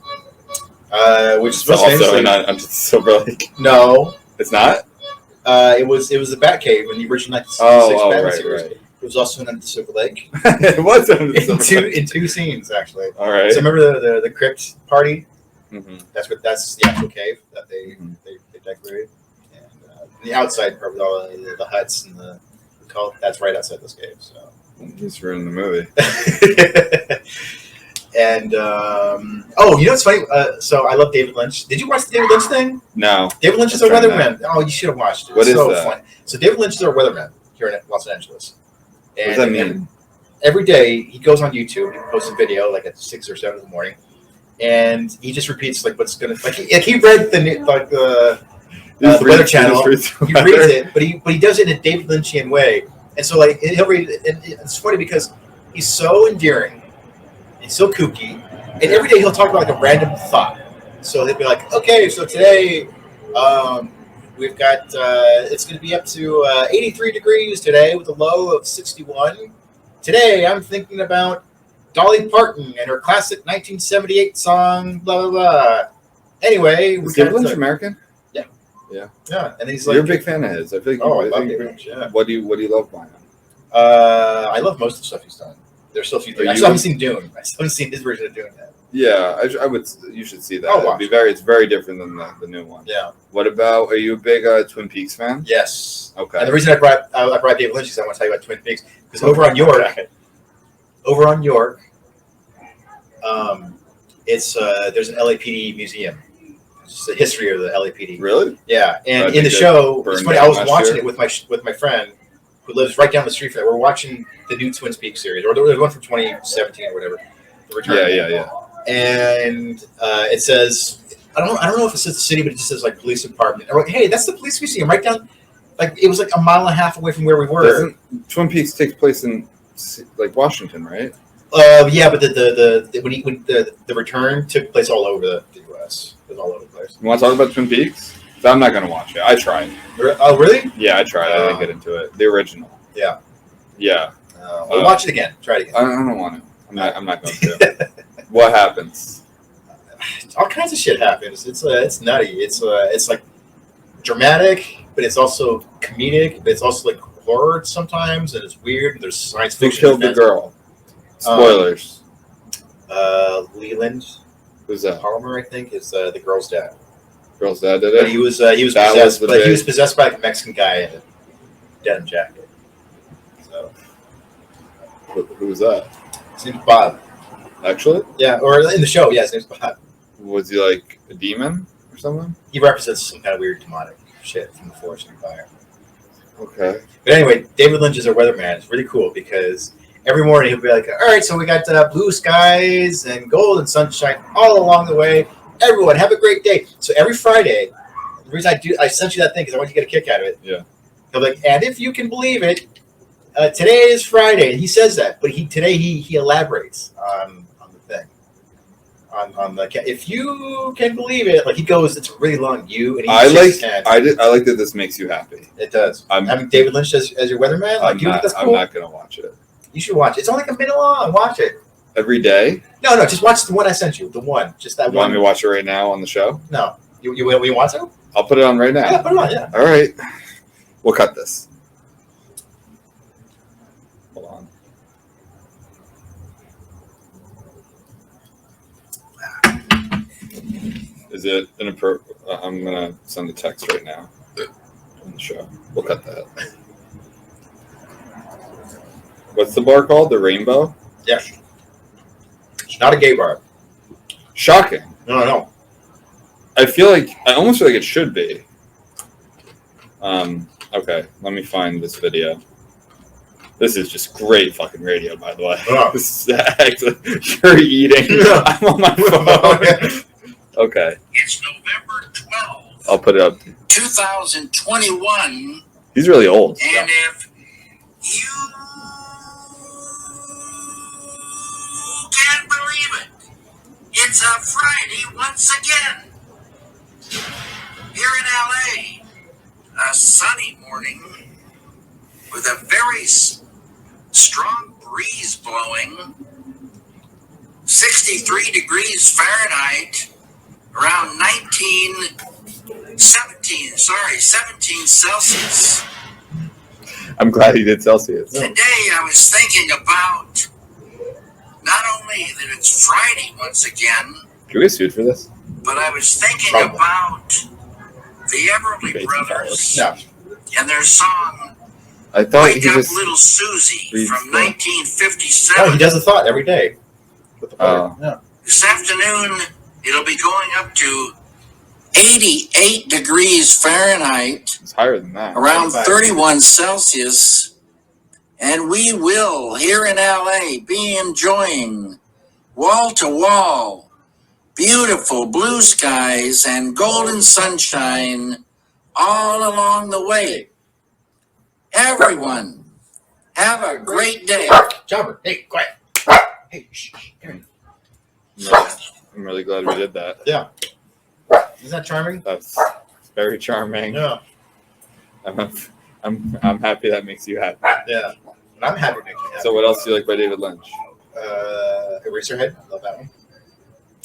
C: which is
D: It's also
C: famously-
D: not Silver Lake.
C: No,
D: It's not?
C: it was the Batcave in the original 1966 Batman
D: right,
C: series.
D: right.
C: It was also in the Silver Lake
D: It was under the Silver Lake.
C: in two scenes actually.
D: All right.
C: So remember the crypt party?
D: Mhm.
C: That's the actual cave that they decorated, and the outside part with all the huts and the that's right outside those caves. So.
D: Just ruined the movie.
C: And you know what's funny? So I love David Lynch. Did you watch the David Lynch thing?
D: No.
C: David Lynch is our
D: I'm trying
C: weatherman. Oh, you should have watched it.
D: What
C: It's
D: is
C: so
D: that?
C: funny. So David Lynch is our weatherman here in Los Angeles.
D: What does that mean?
C: Every day he goes on YouTube and posts a video like at 6 or 7 in the morning, and he just repeats like what's gonna he read the the Weather Channel. He reads it, but he does it in a David Lynchian way. And so like he'll read it, and it's funny because he's so endearing, he's so kooky, and every day he'll talk about like a random thought. So he'll be like, okay, so today we've got it's going to be up to 83 degrees today with a low of 61. Today I'm thinking about Dolly Parton and her classic 1978 song, blah blah blah. Anyway,
D: is David Lynch American?
C: Yeah, and he's like,
D: you're a big fan of his. I think.
C: I love David Lynch. Yeah.
D: What do you love by him?
C: I love most of the stuff he's done. There's still a few things. I still haven't seen Dune. I still haven't seen his version of Dune yet.
D: Yeah, I would. You should see that.
C: Oh,
D: it's very different than the new one.
C: Yeah.
D: What about? Are you a big Twin Peaks fan?
C: Yes.
D: Okay.
C: And the reason I brought David Lynch is I want to tell you about Twin Peaks because over on York, it's there's an LAPD museum. It's the history of the LAPD.
D: Really?
C: Yeah, and in the show, it's funny. I was watching it with my friend who lives right down the street from it. We're watching the new Twin Peaks series, or the one from 2017 or whatever. The Return.
D: Yeah.
C: And it says, I don't know if it says the city, but it just says like police department. I'm like, hey, that's the police museum right down. Like it was like a mile and a half away from where we were.
D: Twin Peaks takes place in like Washington, right?
C: Yeah, but the Return took place all over the U.S. It was all over the place.
D: You want to talk about Twin Peaks? I'm not going to watch it. I tried.
C: Oh, really?
D: Yeah, I tried. I didn't get into it. The original.
C: Yeah.
D: Yeah.
C: We'll watch it again. Try it again.
D: I don't want to. I'm not going to. What happens?
C: All kinds of shit happens. It's nutty. It's like dramatic, but it's also comedic. But it's also like horror sometimes, and it's weird. There's science
D: Who
C: fiction.
D: killed the girl? Spoilers.
C: Leland.
D: Who's that?
C: Palmer, I think, is the girl's dad.
D: Girl's dad did it.
C: But he was possessed. But he was possessed by a Mexican guy in a denim jacket. So
D: who was that?
C: His name's Bob.
D: Actually?
C: Yeah, or in the show, yeah, his name's Bob.
D: Was he like a demon or something?
C: He represents some kind of weird demonic shit from the forest and fire.
D: Okay.
C: But anyway, David Lynch is our weatherman. It's really cool because every morning he'll be like, all right, so we got blue skies and gold and sunshine all along the way. Everyone, have a great day. So every Friday, the reason I sent you that thing because I want you to get a kick out of it.
D: Yeah.
C: He'll be like, and if you can believe it, today is Friday. And he says that, but today he elaborates on the thing. On the if you can believe it, like he goes, it's really long.
D: I like that this makes you happy.
C: It does. Having David Lynch as your weatherman, like that's cool.
D: I'm not gonna watch it.
C: You should watch it. It's only like a minute long. Watch it.
D: Every day?
C: No, just watch the one I sent you. The one. Just that one.
D: You want me to watch it right now on the show?
C: No. You want to?
D: I'll put it on right now.
C: Yeah, put it on, yeah.
D: All right. We'll cut this. Hold on. Is it inappropriate? I'm going to send a text right now on the show. We'll cut that. What's the bar called? The Rainbow?
C: Yeah. It's not a gay bar.
D: Shocking.
C: No.
D: I almost feel like it should be. Okay, let me find this video. This is just great fucking radio, by the way.
C: Oh.
D: This is actually, you're eating.
C: Yeah.
D: I'm on my phone. Okay.
E: It's November 12th.
D: I'll put it up.
E: 2021.
D: He's really old.
E: And if you can't believe it, it's a Friday once again. Here in LA, a sunny morning with a very strong breeze blowing, 63 degrees Fahrenheit, around 17 Celsius.
D: I'm glad he did Celsius.
E: Today I was thinking about not only that it's Friday once again,
D: Can we get sued for this?
E: but I was thinking
C: Probably.
E: about the Everly Brothers and their song
D: I thought
E: Wake
D: he
E: Up
D: just.
E: Little Susie
D: reads
E: from
D: the-
E: 1957.
C: No, he does the thought every day. With the
D: Oh.
C: yeah.
E: This afternoon, it'll be going up to 88 degrees Fahrenheit,
D: It's higher than that.
E: around
C: 25.
E: 31 Celsius, and we will, here in LA, be enjoying wall-to-wall, beautiful blue skies and golden sunshine all along the way. Everyone, have a great day.
C: Jobber, hey, quiet. Hey, shh, come
D: I'm really glad we did that.
C: here. Isn't that charming?
D: That's very charming.
C: Yeah.
D: I'm happy that makes you happy.
C: Yeah. And I'm happy to make you happy.
D: So what else do you like by David Lynch?
C: Eraserhead. I love that one.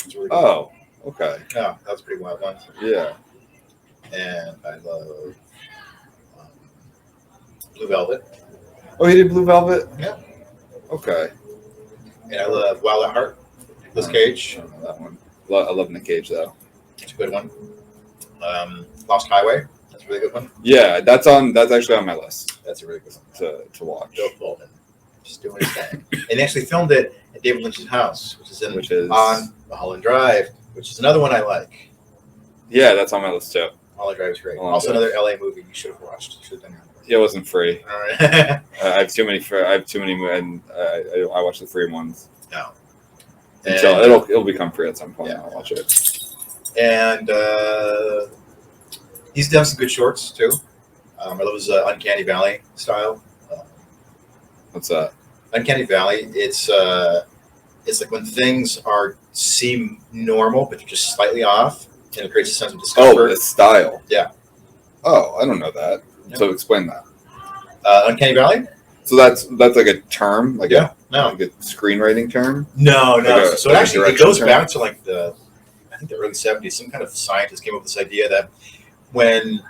C: It's really good.
D: Oh, okay.
C: Yeah, that was a pretty wild one.
D: Yeah.
C: And I love Blue Velvet.
D: Oh, he did Blue Velvet?
C: Yeah.
D: Okay.
C: And I love Wild at Heart. Nicolas Cage.
D: I don't know that one. I love Nick Cage though.
C: It's a good one. Lost Highway. That's a really good one.
D: Yeah, that's actually on my list
C: That's a really good one.
D: to watch.
C: Bill Pullman. Just doing his thing. And they actually filmed it at David Lynch's house, which is on Mulholland Drive, which is another one I like.
D: Yeah, that's on my list too.
C: Mulholland Drive is great.
D: Mulholland
C: Also,
D: Drive.
C: another LA movie you should have watched. Should have done
D: Yeah, it wasn't free.
C: All right.
D: I have too many. And I watch the free ones.
C: No.
D: So it'll become free at some point.
C: Yeah.
D: I'll watch it.
C: And he's done some good shorts too. I love his Uncanny Valley style.
D: What's that?
C: Uncanny Valley. It's like when things seem normal, but they're just slightly off, and it creates a sense of
D: Oh,
C: discomfort.
D: the style.
C: Yeah.
D: Oh, I don't know that.
C: Yeah.
D: So explain that.
C: Uncanny Valley?
D: So that's like a term, like
C: Yeah.
D: a screenwriting term.
C: No.
D: Like
C: So it
D: like a
C: actually
D: direction
C: goes
D: term?
C: back to like the early 70s. Some kind of scientist came up with this idea that when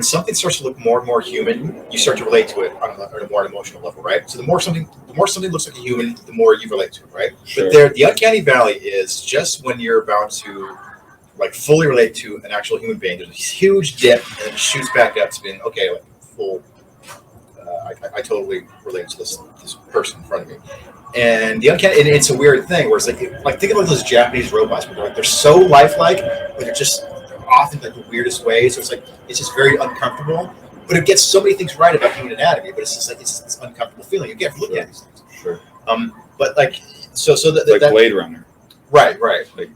C: something starts to look more and more human, you start to relate to it on a more emotional level, right? So the more something looks like a human, the more you relate to it, right?
D: Sure.
C: But the Uncanny Valley is just when you're about to like fully relate to an actual human being. There's this huge dip, and it shoots back up to being okay, like full. I totally relate to this person in front of me, and the uncanny. And it's a weird thing where it's like think about those Japanese robots, where they're so lifelike, but they're just often like the weirdest ways. So it's just very uncomfortable. But it gets so many things right about human anatomy, but it's just like it's this uncomfortable feeling you get from looking at these things.
D: Sure.
C: But like so
D: Like
C: that
D: Blade Runner.
C: right.
D: Like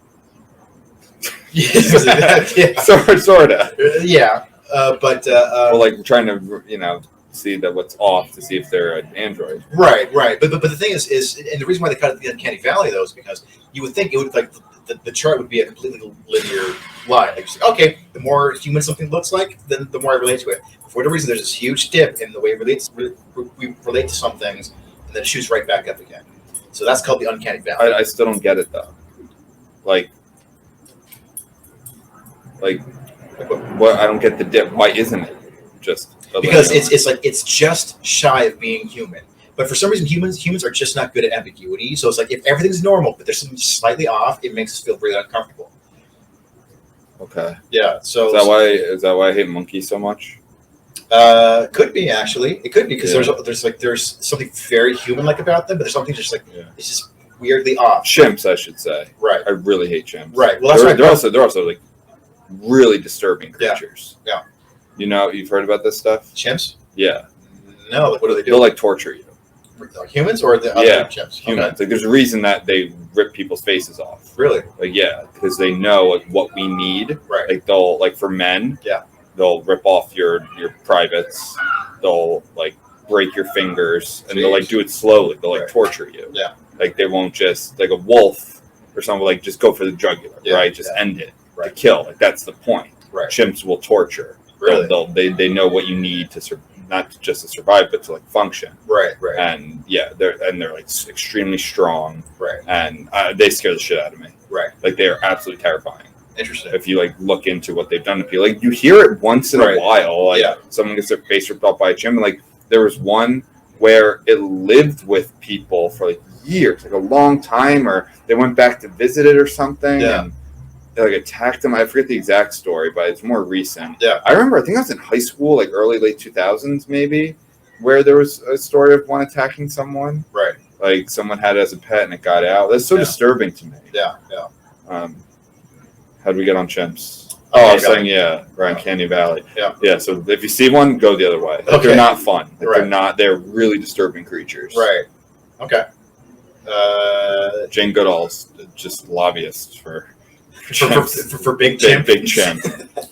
C: yeah.
D: sorta.
C: Yeah.
D: Or like trying to see that what's off to see if they're an android.
C: Right. But the thing is, and the reason why they cut it the Uncanny Valley though is because you would think it would like the chart would be a completely linear line. Like, okay, the more human something looks like, then the more I relate to it. For whatever reason, there's this huge dip in the way we relate to some things, and then it shoots right back up again. So that's called the Uncanny Valley.
D: I still don't get it though. Like what? I don't get the dip. Why isn't it just
C: because it's just shy of being human. But for some reason, humans are just not good at ambiguity. So it's like if everything's normal, but there's something slightly off, it makes us feel really uncomfortable.
D: Okay.
C: Yeah. So
D: is that why I hate monkeys so much?
C: Could be actually. It could be because there's something very human-like about them, but there's something just like it's just weirdly off.
D: Chimps, I should say.
C: Right.
D: I really hate chimps.
C: Right. Well, that's
D: they're also like really disturbing creatures.
C: Yeah.
D: You've heard about this stuff?
C: Chimps?
D: Yeah.
C: No. Like, what do they do?
D: They'll like torture you.
C: Like humans or the other chimps?
D: Humans.
C: Okay.
D: Like there's a reason that they rip people's faces off.
C: Really?
D: Like because they know like what we need.
C: Right.
D: Like they'll like for men.
C: Yeah.
D: They'll rip off your privates. They'll like break your fingers and they'll like do it slowly. They'll like torture you.
C: Yeah.
D: Like they won't just like a wolf or something like just go for the jugular, right? Just end it.
C: Right.
D: To kill. Like that's the point.
C: Right.
D: Chimps will torture.
C: Really?
D: They know what you need to not just to survive, but to like function.
C: Right.
D: And they're like extremely strong.
C: Right.
D: And they scare the shit out of me.
C: Right.
D: Like they are absolutely terrifying.
C: Interesting.
D: If you like look into what they've done to people, like you hear it once in a while, like someone gets their face ripped off by a chimp. And like there was one where it lived with people for like years, like a long time, or they went back to visit it or something.
C: Yeah.
D: And they like attacked them. I forget the exact story, but it's more recent.
C: Yeah.
D: I remember, I think I was in high school, like late 2000s maybe, where there was a story of one attacking someone.
C: Right.
D: Like someone had it as a pet and it got out. That's so disturbing to me.
C: Yeah.
D: How do we get on chimps? I was saying, around Uncanny Valley.
C: Yeah.
D: So if you see one, go the other way. Like,
C: Okay.
D: They're not fun. Like,
C: Right.
D: They're really disturbing creatures.
C: Right. Okay.
D: Jane Goodall's just lobbyist for
C: For big chimp.
D: Big chimp.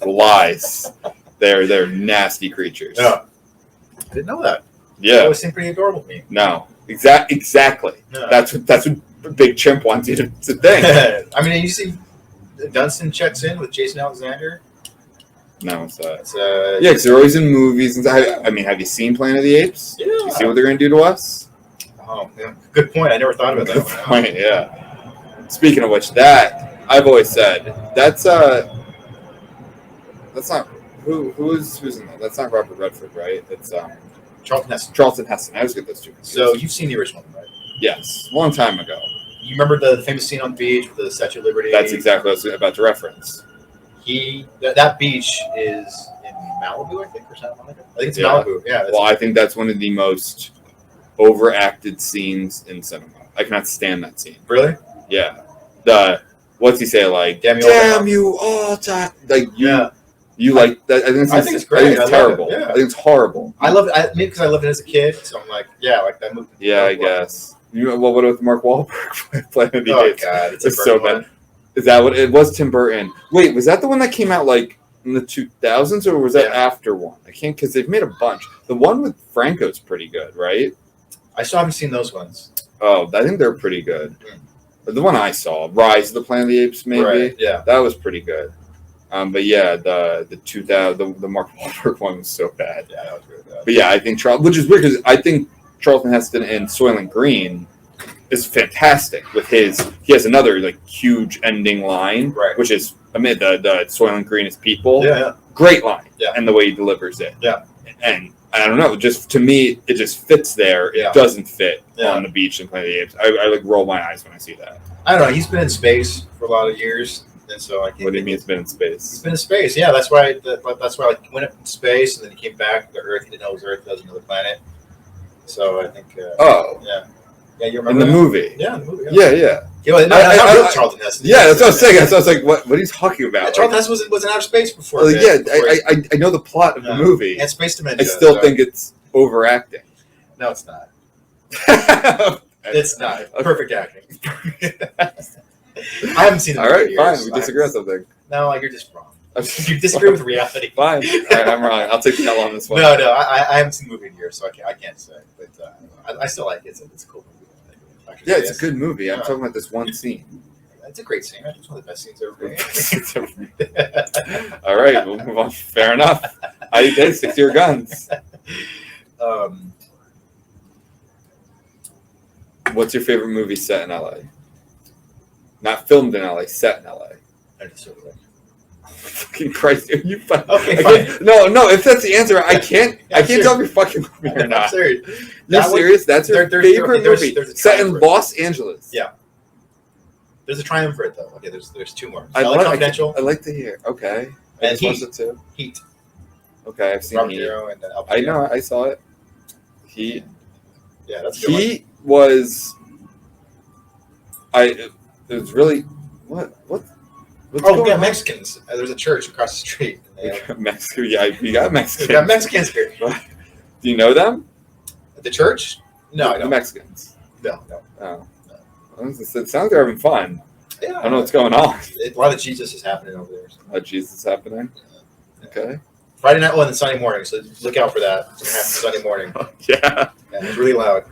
D: Lies. They're nasty creatures.
C: Yeah. I didn't know that.
D: Yeah.
C: They always seem pretty adorable to me.
D: No. Exactly.
C: Yeah.
D: That's what Big Chimp wants you to think.
C: I mean, you see Dunstan checks in with Jason Alexander.
D: No, it's that.
C: It's,
D: Yeah, because they're always in movies. And I mean, have you seen Planet of the Apes?
C: Yeah.
D: You see what they're going to do to us?
C: Oh, yeah. Good point. I never thought about
D: Good
C: that.
D: point, yeah. Speaking of which, that I've always said that's not who's in that? That's not Robert Redford, right? It's Charlton Heston. I always get those two confused.
C: So you've seen the original, right?
D: Yes, a long time ago.
C: You remember the famous scene on the beach with the Statue of Liberty?
D: That's exactly what I was about to reference.
C: That beach is in Malibu, I think, or something like that. I think it's
D: Yeah.
C: Malibu. Yeah.
D: Well, I think that's one of the most overacted scenes in cinema. I cannot stand that scene.
C: Really?
D: Yeah. What's he say? Like,
C: Damn you
D: all time. Like,
C: Yeah.
D: you like that? I think it's
C: great.
D: I think
C: I
D: it's
C: love
D: terrible.
C: it, yeah.
D: I think it's horrible.
C: I love it. Maybe because I loved it as a kid, so I'm like, yeah, like that movie.
D: Yeah, I guess. Well, what about Mark Wahlberg playing the
C: Oh
D: Apes?
C: God,
D: It's so bad. Is that what it was? Tim Burton. Wait, was that the one that came out like in the 2000s, or was that after one? I can't, because they've made a bunch. The one with Franco's pretty good, right?
C: I still haven't seen those ones.
D: Oh, I think they're pretty good. The one I saw, Rise of the Planet of the Apes, maybe.
C: Right, yeah.
D: That was pretty good. But yeah, the 2000 the Mark Wahlberg one was so bad.
C: Yeah, that was really bad.
D: But yeah, I think which is weird because I think Charlton Heston in Soylent Green is fantastic with he has another like huge ending line,
C: Right.
D: which is the Soylent Green is people.
C: Yeah.
D: Great line.
C: Yeah.
D: And the way he delivers it.
C: Yeah.
D: And I don't know, just to me, it just fits there.
C: Yeah.
D: It doesn't fit
C: Yeah.
D: on the beach in Planet of the Apes. I like roll my eyes when I see that.
C: I don't know. He's been in space for a lot of years, and so I can't.
D: What do you mean it's been in
C: He's
D: space?
C: been in space. Yeah, that's why. Like, he went up in space, and then he came back to Earth. He didn't know it was Earth. That was another planet. So I think.
D: Oh.
C: Yeah. Yeah, you
D: In
C: remember
D: the
C: that?
D: movie.
C: Yeah, in the movie.
D: Yeah.
C: Yeah, well, no, that's not real Charlton Heston.
D: Yeah, that's what I was saying. So I was like, what are you talking about?
C: Yeah, Charlton Heston was in outer space before.
D: Well, yeah,
C: before
D: I know the plot of the movie.
C: and space dementia.
D: I still
C: so-
D: think it's overacting.
C: No, it's not. It's not. It's perfect acting. I haven't seen it.
D: All
C: in
D: right,
C: years.
D: fine. We disagree on something.
C: No, you're just wrong. You disagree with reality.
D: Fine. All right, I'm wrong. I'll take the L on this one.
C: No, I haven't seen the movie in years, so I can't say. But I still like it. It's a cool movie.
D: Yeah, it's a good movie. I'm
C: Yeah.
D: talking about this one scene.
C: It's a great scene. It's one of the best scenes ever made.
D: All right, we'll move on. Fair enough. I did stick to your guns. What's your favorite movie set in LA? Not filmed in LA, set in LA.
C: I just sort of like.
D: Fucking Christ, are you fucking?
C: Okay, fine.
D: No. If that's the answer, I can't. I can't
C: serious.
D: tell if you're fucking with me or
C: I'm
D: not.
C: serious.
D: You're
C: That one-
D: serious? That's your favorite movie
C: there's a
D: set in
C: triumvirate.
D: Los Angeles.
C: Yeah. There's a triumvirate though. Okay, there's two more.
D: I
C: LA
D: like
C: Confidential,
D: I like to hear. Okay. I
C: And
D: just watched
C: Heat.
D: it too.
C: Heat,
D: Okay, I've seen
C: Robert
D: Heat.
C: De Niro, and Al Pacino.
D: I know. I saw it. Heat.
C: Yeah, that's a good one.
D: Heat was. It was really what. What's
C: Oh, we
D: going
C: got
D: on?
C: Mexicans. There's a church across the street.
D: We got Mexican. Yeah, we got
C: We
D: Mexicans.
C: got Mexicans here.
D: Do you know them?
C: The church? No, I
D: The
C: don't.
D: Mexicans.
C: No.
D: Oh. Well, it sounds like they're having fun.
C: Yeah.
D: I don't know what's going on.
C: A lot of Jesus is happening over there.
D: Oh, Jesus is happening. Okay.
C: Friday night, and then Sunday morning. So look out for that. It's gonna happen Sunday morning.
D: Yeah.
C: Yeah, it's really loud.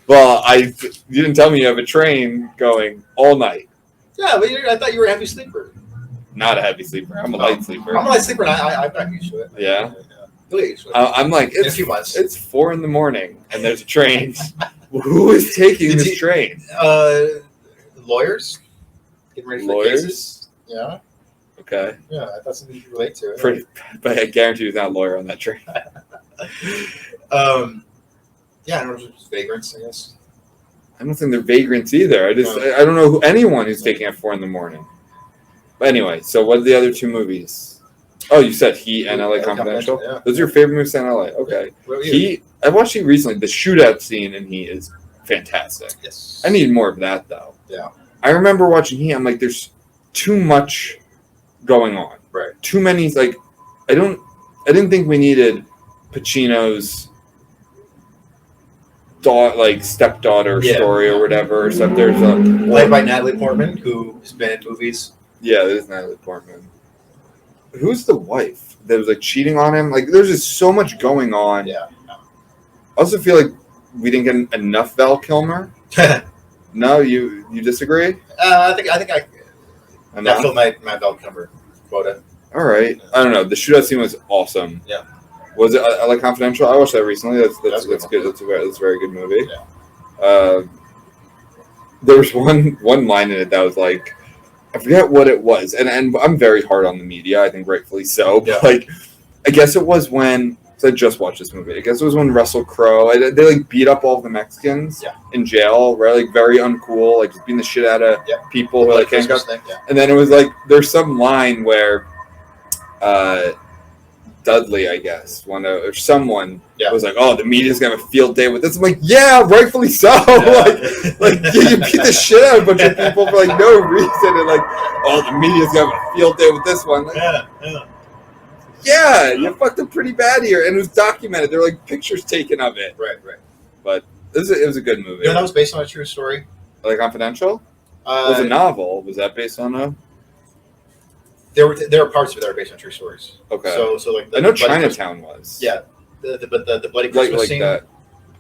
D: Well, you didn't tell me you have a train going all night.
C: Yeah, but I thought you were a heavy sleeper.
D: Not a heavy sleeper. I'm a light sleeper.
C: I'm a light sleeper, and I've gotten used to it.
D: Yeah.
C: You'll get used to it.
D: I'm like,
C: In a few months.
D: it's 4 a.m. and there's a train. Who is taking
C: Did
D: this
C: you-
D: train?
C: Lawyers getting ready for
D: Lawyers?
C: cases. Yeah,
D: Okay.
C: yeah. I thought something you could relate to.
D: Pretty, but I guarantee there's not a lawyer on that train.
C: Yeah, I don't know if it's vagrants. I guess.
D: I don't think they're vagrants either. I
C: No.
D: don't know anyone who's taking at 4 a.m. But anyway, so what are the other two movies? Oh, you said Heat and LA Confidential?
C: Yeah.
D: Those are your favorite movies in LA. Okay.
C: What about you?
D: Heat, I watched Heat recently. The shootout scene in Heat is fantastic.
C: Yes.
D: I need more of that, though.
C: Yeah.
D: I remember watching Heat. I'm like, there's too much going on.
C: Right.
D: Too many, like, I didn't think we needed Pacino's stepdaughter
C: Yeah.
D: story or whatever. Except there's
C: Played by Natalie Portman, who's been in movies
D: Yeah, it is Natalie Portman. Who's the wife that was like cheating on him? Like, there's just so much going on.
C: Yeah.
D: I also feel like we didn't get enough Val Kilmer. No, you disagree?
C: I think I
D: Enough?
C: filled my Val Kilmer quota.
D: All right. I don't know. The shootout scene was awesome.
C: Yeah.
D: Was it I like Confidential? I watched that recently. That's good. That's a very good movie.
C: Yeah.
D: There was one line in it that was like, I forget what it was, and I'm very hard on the media. I think rightfully so. But like, I guess it was when. So I just watched this movie. I guess it was when Russell Crowe. They like beat up all of the Mexicans in jail, right? Like very uncool, like just beating the shit out of people who like handcuffed. And then it was like there's some line where Dudley, I guess, or someone was like, "Oh, the media's gonna have a field day with this." I'm like, "Yeah, rightfully so." like you beat the shit out of a bunch of people for like no reason, and like, "Oh, the media's gonna have a field day with this one." Like, yeah, you fucked up pretty bad here, and it was documented. There were like pictures taken of it.
C: Right.
D: But it was a good movie.
C: You know, that was based on a true story.
D: Like Confidential? It was a novel. Was that based on a?
C: There were parts of it that were based on true stories.
D: Okay.
C: So like
D: I know Chinatown was.
C: Yeah, the bloody Christmas
D: like
C: scene.
D: that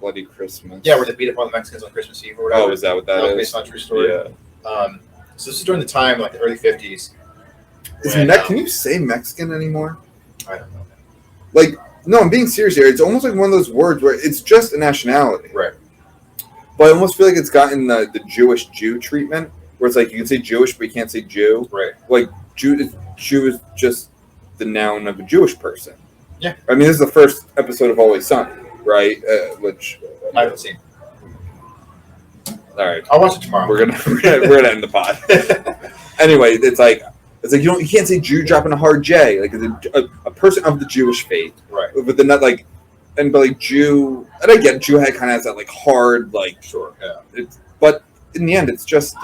D: bloody Christmas.
C: Yeah, where they beat up all the Mexicans on Christmas Eve or whatever.
D: Oh, is that what that
C: was
D: is?
C: based on a true story.
D: Yeah.
C: So this is during the time like the early 50s.
D: Can you say Mexican anymore?
C: I don't know.
D: Like, no, I'm being serious here. It's almost like one of those words where it's just a nationality.
C: Right.
D: But I almost feel like it's gotten the Jewish Jew treatment, where it's like you can say Jewish, but you can't say Jew.
C: Right.
D: Like, Jew is just the noun of a Jewish person.
C: Yeah.
D: I mean, this is the first episode of Always Sunny, right? Which
C: I haven't seen.
D: All right.
C: I'll watch it tomorrow.
D: We're gonna end the pod. Anyway, it's like you can't say Jew dropping a hard J, like a person of the Jewish faith,
C: right?
D: But then not like, but like Jew, and I get Jew kind of has that like hard like.
C: Sure. Yeah.
D: But in the end, it's just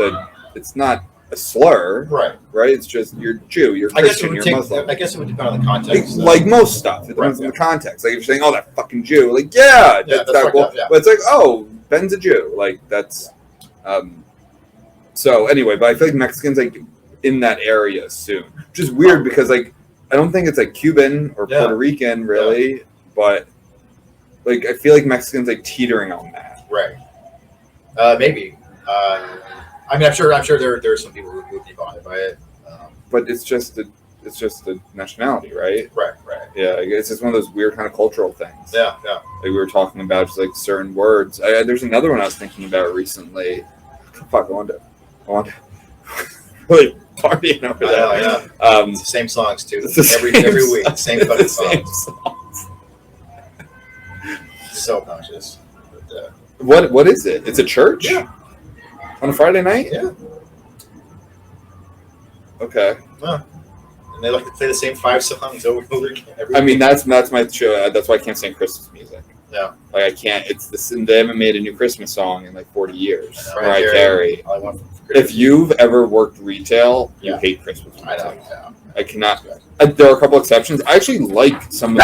D: it's not a slur,
C: right?
D: It's just you're Jew, you're Christian, you're Muslim.
C: I guess it would depend on the context.
D: Like most stuff, it depends on the context. Like if you're saying, "Oh, that fucking Jew," like that's not cool. But it's like, "Oh, Ben's a Jew," like that's. So anyway, but I feel like Mexicans like in that area soon, which is weird because like I don't think it's like Cuban or Puerto Rican really, but like I feel like Mexicans like teetering on that.
C: Right. Maybe. I mean, I'm sure there are some people who would be bothered by it.
D: But it's just the nationality, right?
C: Right.
D: Yeah, it's just one of those weird kind of cultural things.
C: Yeah.
D: Like we were talking about just like certain words. There's another one I was thinking about recently. Fuck, I want to really partying over there.
C: Yeah. It's the same songs too. Every week, the same fucking songs. So conscious. But,
D: What is it? It's a church?
C: Yeah.
D: On a Friday night?
C: Yeah.
D: Okay.
C: Yeah. And they like to play the same 5 songs over and over again.
D: I mean, that's my show. That's why I can't sing Christmas music.
C: Yeah.
D: Like I can't. It's this. They haven't made a new Christmas song in like 40 years.
C: Mariah
D: Carey. If you've ever worked retail, you hate Christmas music.
C: I know. Yeah.
D: I cannot. There are a couple exceptions. I actually like some of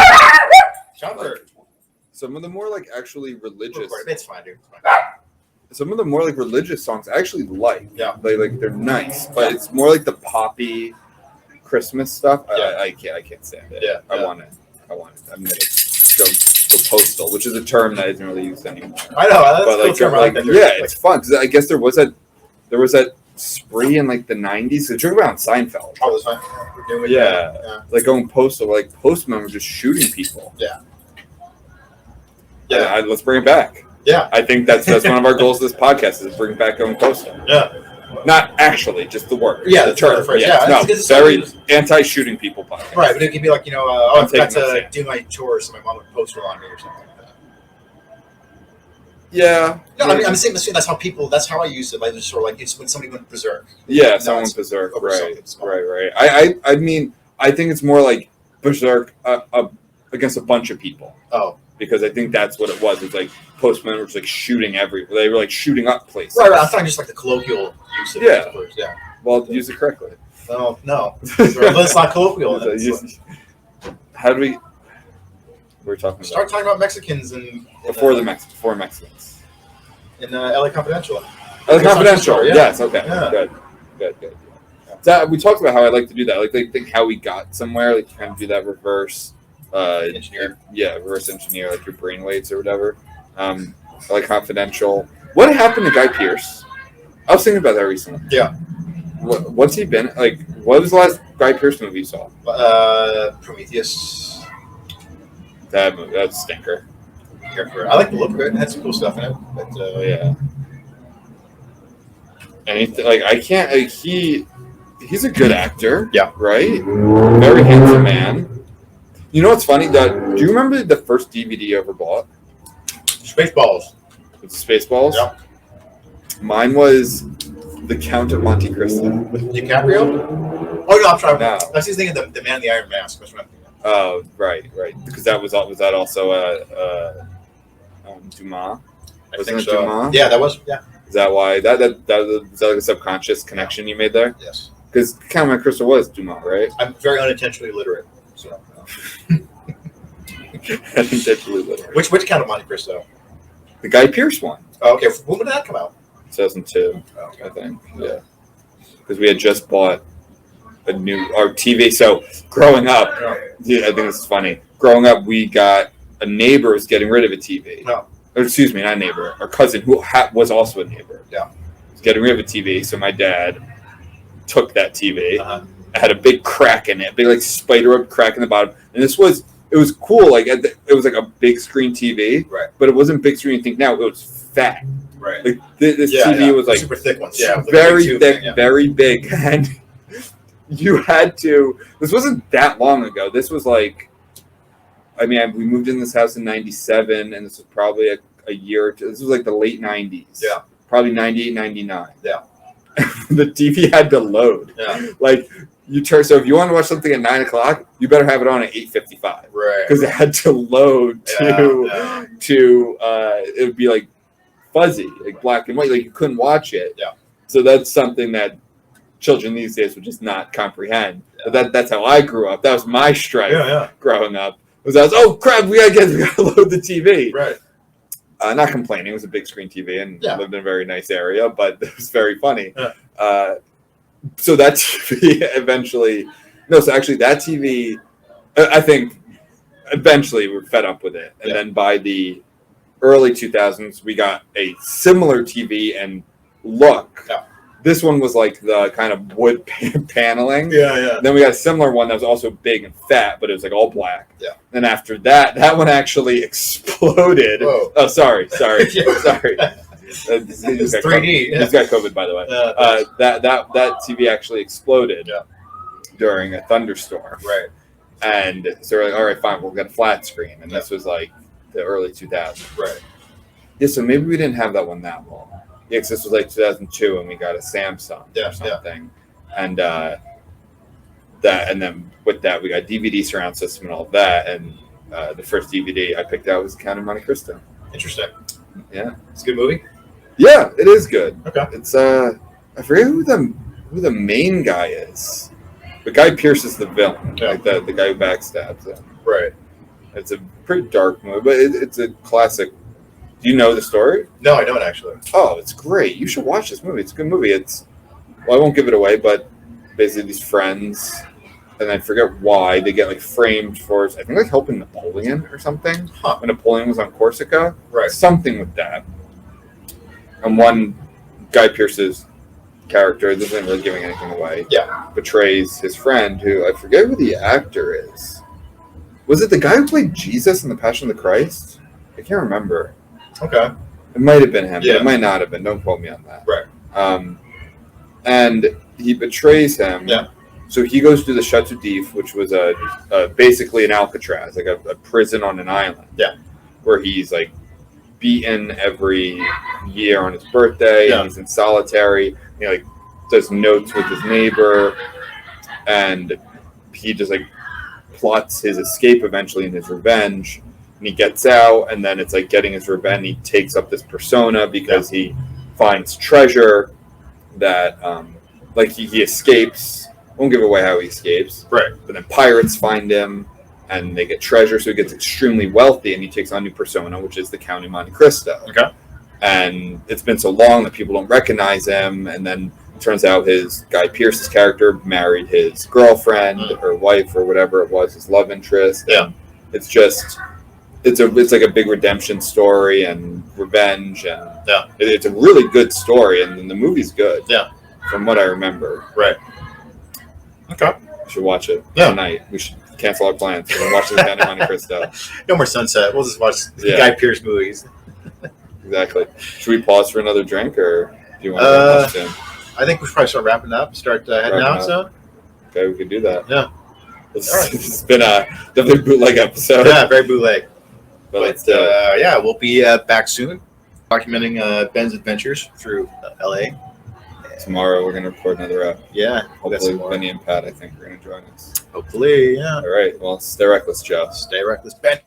D: some of the more like actually religious.
C: It's fine, dude.
D: Some of the more like religious songs I actually like.
C: Yeah.
D: Like they're nice, but it's more like the poppy Christmas stuff.
C: Yeah.
D: I can't stand it.
C: Yeah.
D: I want it. I'm gonna go postal, which is a term that isn't really used anymore.
C: I know. That's
D: but like,
C: cool term.
D: it's fun because I guess there was that spree in like the 90s. So talk about Seinfeld.
C: Oh, that's fine. We're doing it.
D: Yeah. Like going postal, like postmen were just shooting people.
C: Yeah.
D: Let's bring it back.
C: Yeah.
D: I think that's one of our goals of this podcast is bring back going postal.
C: Yeah.
D: Not actually, just the word.
C: Yeah,
D: the term.
C: It's
D: very anti-shooting people podcast.
C: Right, but it could be like, I forgot to do my chores, so my mom would post on me or something like that.
D: Yeah.
C: No, I mean, I'm saying that's how I use it. Like, just sort of like, it's when somebody went berserk.
D: Yeah, someone went berserk. Right. I mean, I think it's more like berserk against a bunch of people.
C: Oh.
D: Because I think that's what it was. It's like postmen were just like shooting they were like shooting up places.
C: Right. I'm talking just like the colloquial use of it. Yeah.
D: Well, use it correctly.
C: No. It's not colloquial.
D: How do we? We're talking about.
C: Start talking about Mexicans and
D: before Mexicans.
C: In LA Confidential.
D: LA Confidential.
C: Yeah.
D: Yes. Okay.
C: Yeah.
D: Good. we talked about how I like to do that. I like to think how we got somewhere, like kind of do that reverse
C: Engineer.
D: Yeah, reverse engineer, like your brainwaves or whatever. I like Confidential. What happened to Guy Pearce? I was thinking about that recently.
C: Yeah.
D: What's he been like? What was the last Guy Pearce movie you saw?
C: Prometheus.
D: That movie, that's a stinker.
C: I like the look of it. It had some cool stuff in it. But,
D: Yeah. And like I can't. Like, he's a good actor.
C: Yeah.
D: Right. Very handsome man. You know what's funny? Do you remember the first DVD you ever bought?
C: Spaceballs.
D: It's Spaceballs.
C: Yep.
D: Mine was The Count of Monte Cristo.
C: With DiCaprio? Oh no, I'm sorry.
D: No.
C: I was just thinking of the Man in the Iron Mask. That's what I'm thinking of.
D: Oh, right. Because that was that also Dumas?
C: I
D: Wasn't
C: think
D: it
C: so.
D: Dumas?
C: Yeah, that was. Yeah.
D: Is that why that was that like a subconscious connection you made there?
C: Yes.
D: Because Count of Monte Cristo was Dumas, right?
C: I'm very unintentionally literate. So.
D: Unintentionally literate.
C: Which Count of Monte Cristo?
D: The Guy Pearce one.
C: Oh, okay. When did that come out?
D: 2002,
C: Oh, okay.
D: I think. Yeah. Because we had just bought our TV. So growing up, yeah, I think this is funny. Growing up, we got a neighbor was getting rid of a TV.
C: No.
D: Or excuse me, not a neighbor. Our cousin, who was also a neighbor.
C: Yeah.
D: Was getting rid of a TV. So my dad took that TV.
C: Uh-huh.
D: It had a big crack in it, a big like spider web crack in the bottom. And it was cool. Like it was like a big screen TV.
C: Right.
D: But it wasn't big screen. You think now it was fat.
C: Right.
D: Like this TV was like
C: super thick ones. Yeah.
D: very
C: tube
D: thick,
C: thing, yeah.
D: very big, and you had to. This wasn't that long ago. This was like, I mean, we moved in this house in '97, and this was probably a year. This was like the late '90s.
C: Yeah.
D: Probably '98, '99.
C: Yeah.
D: The TV had to load.
C: Yeah.
D: Like you turn. So if you want to watch something at 9 o'clock, you better have it on at 8:55.
C: Right.
D: Because it had to load to it would be like fuzzy, like black and white, like you couldn't watch it.
C: Yeah.
D: So that's something that children these days would just not comprehend.
C: Yeah.
D: But that's how I grew up. That was my strife
C: Yeah.
D: growing up. Oh crap, we gotta load the TV.
C: Right.
D: Not complaining. It was a big screen TV and
C: Yeah.
D: lived in a very nice area, but it was very funny.
C: Yeah.
D: So that TV eventually, so actually that TV, I think eventually we're fed up with it. And then by the early 2000s, we got a similar TV and look.
C: Yeah.
D: This one was like the kind of wood paneling.
C: Yeah.
D: Then we got a similar one that was also big and fat, but it was like all black.
C: Yeah.
D: Then after that one actually exploded.
C: Whoa.
D: Oh, sorry.
C: Yeah.
D: Sorry.
C: It's
D: He's got
C: 3D.
D: COVID. He's got COVID, by the way. That TV actually exploded during a thunderstorm.
C: Right.
D: And so we're like, all right, fine, we'll get a flat screen. And this was like the early 2000s.
C: Right.
D: Yeah, so maybe we didn't have that one that long. Yeah, because this was like 2002, and we got a Samsung or something. And and then with that, we got DVD surround system and all that. And the first DVD I picked out was Count of Monte Cristo.
C: Interesting.
D: Yeah,
C: It's a good movie.
D: yeah, it is good.
C: Okay.
D: It's I forget who the main guy is. The Guy Pearce is the villain, like the guy who backstabs him.
C: Right.
D: It's a pretty dark movie, but it's a classic. Do you know the story?
C: No, I don't actually.
D: Oh, it's great. You should watch this movie. It's a good movie. I won't give it away, but basically these friends, and I forget why, they get like framed for, I think like helping Napoleon or something.
C: Huh.
D: When Napoleon was on Corsica.
C: Right.
D: Something with that. And one Guy Pearce's character, this isn't really giving anything away, betrays his friend, who I forget who the actor is. Was it the guy who played Jesus in The Passion of the Christ? I can't remember.
C: Okay.
D: It might have been him,
C: Yeah.
D: but it might not have been. Don't quote me on that.
C: Right.
D: And he betrays him.
C: Yeah.
D: So he goes to the Chateau d'If, which was basically an Alcatraz, like a prison on an island.
C: Yeah.
D: Where he's like beaten every year on his birthday, and he's in solitary. He like does notes with his neighbor, and he just like plots his escape eventually and his revenge. And he gets out, and then it's like getting his revenge. He takes up this persona because he finds treasure that, like he escapes. Won't give away how he escapes.
C: Right.
D: But then pirates find him, and they get treasure, so he gets extremely wealthy, and he takes on a new persona, which is the Count of Monte Cristo.
C: Okay.
D: And it's been so long that people don't recognize him, and then turns out his Guy Pearce's character married his girlfriend or wife or whatever it was, his love interest.
C: Yeah.
D: And it's just it's like a big redemption story and revenge, and it's a really good story, and the movie's good.
C: Yeah.
D: From what I remember.
C: Right. Okay.
D: We should watch it
C: Yeah.
D: tonight. We should cancel our plans. We're gonna watch the Uncanny Monte Cristo.
C: No more Sunset. We'll just watch Guy Pearce movies.
D: Exactly. Should we pause for another drink, or do you want to go much soon?
C: I think we should probably start wrapping up. Start heading out. So.
D: Okay, we could do that.
C: Yeah.
D: It's been a definitely bootleg episode.
C: Yeah, very bootleg.
D: But
C: we'll be back soon, documenting Ben's adventures through LA.
D: Tomorrow we're gonna record another app.
C: Yeah,
D: Hopefully Benny and Pat, I think, are gonna join us.
C: Hopefully, yeah.
D: All right. Well, stay reckless, Joe.
C: Stay reckless, Ben.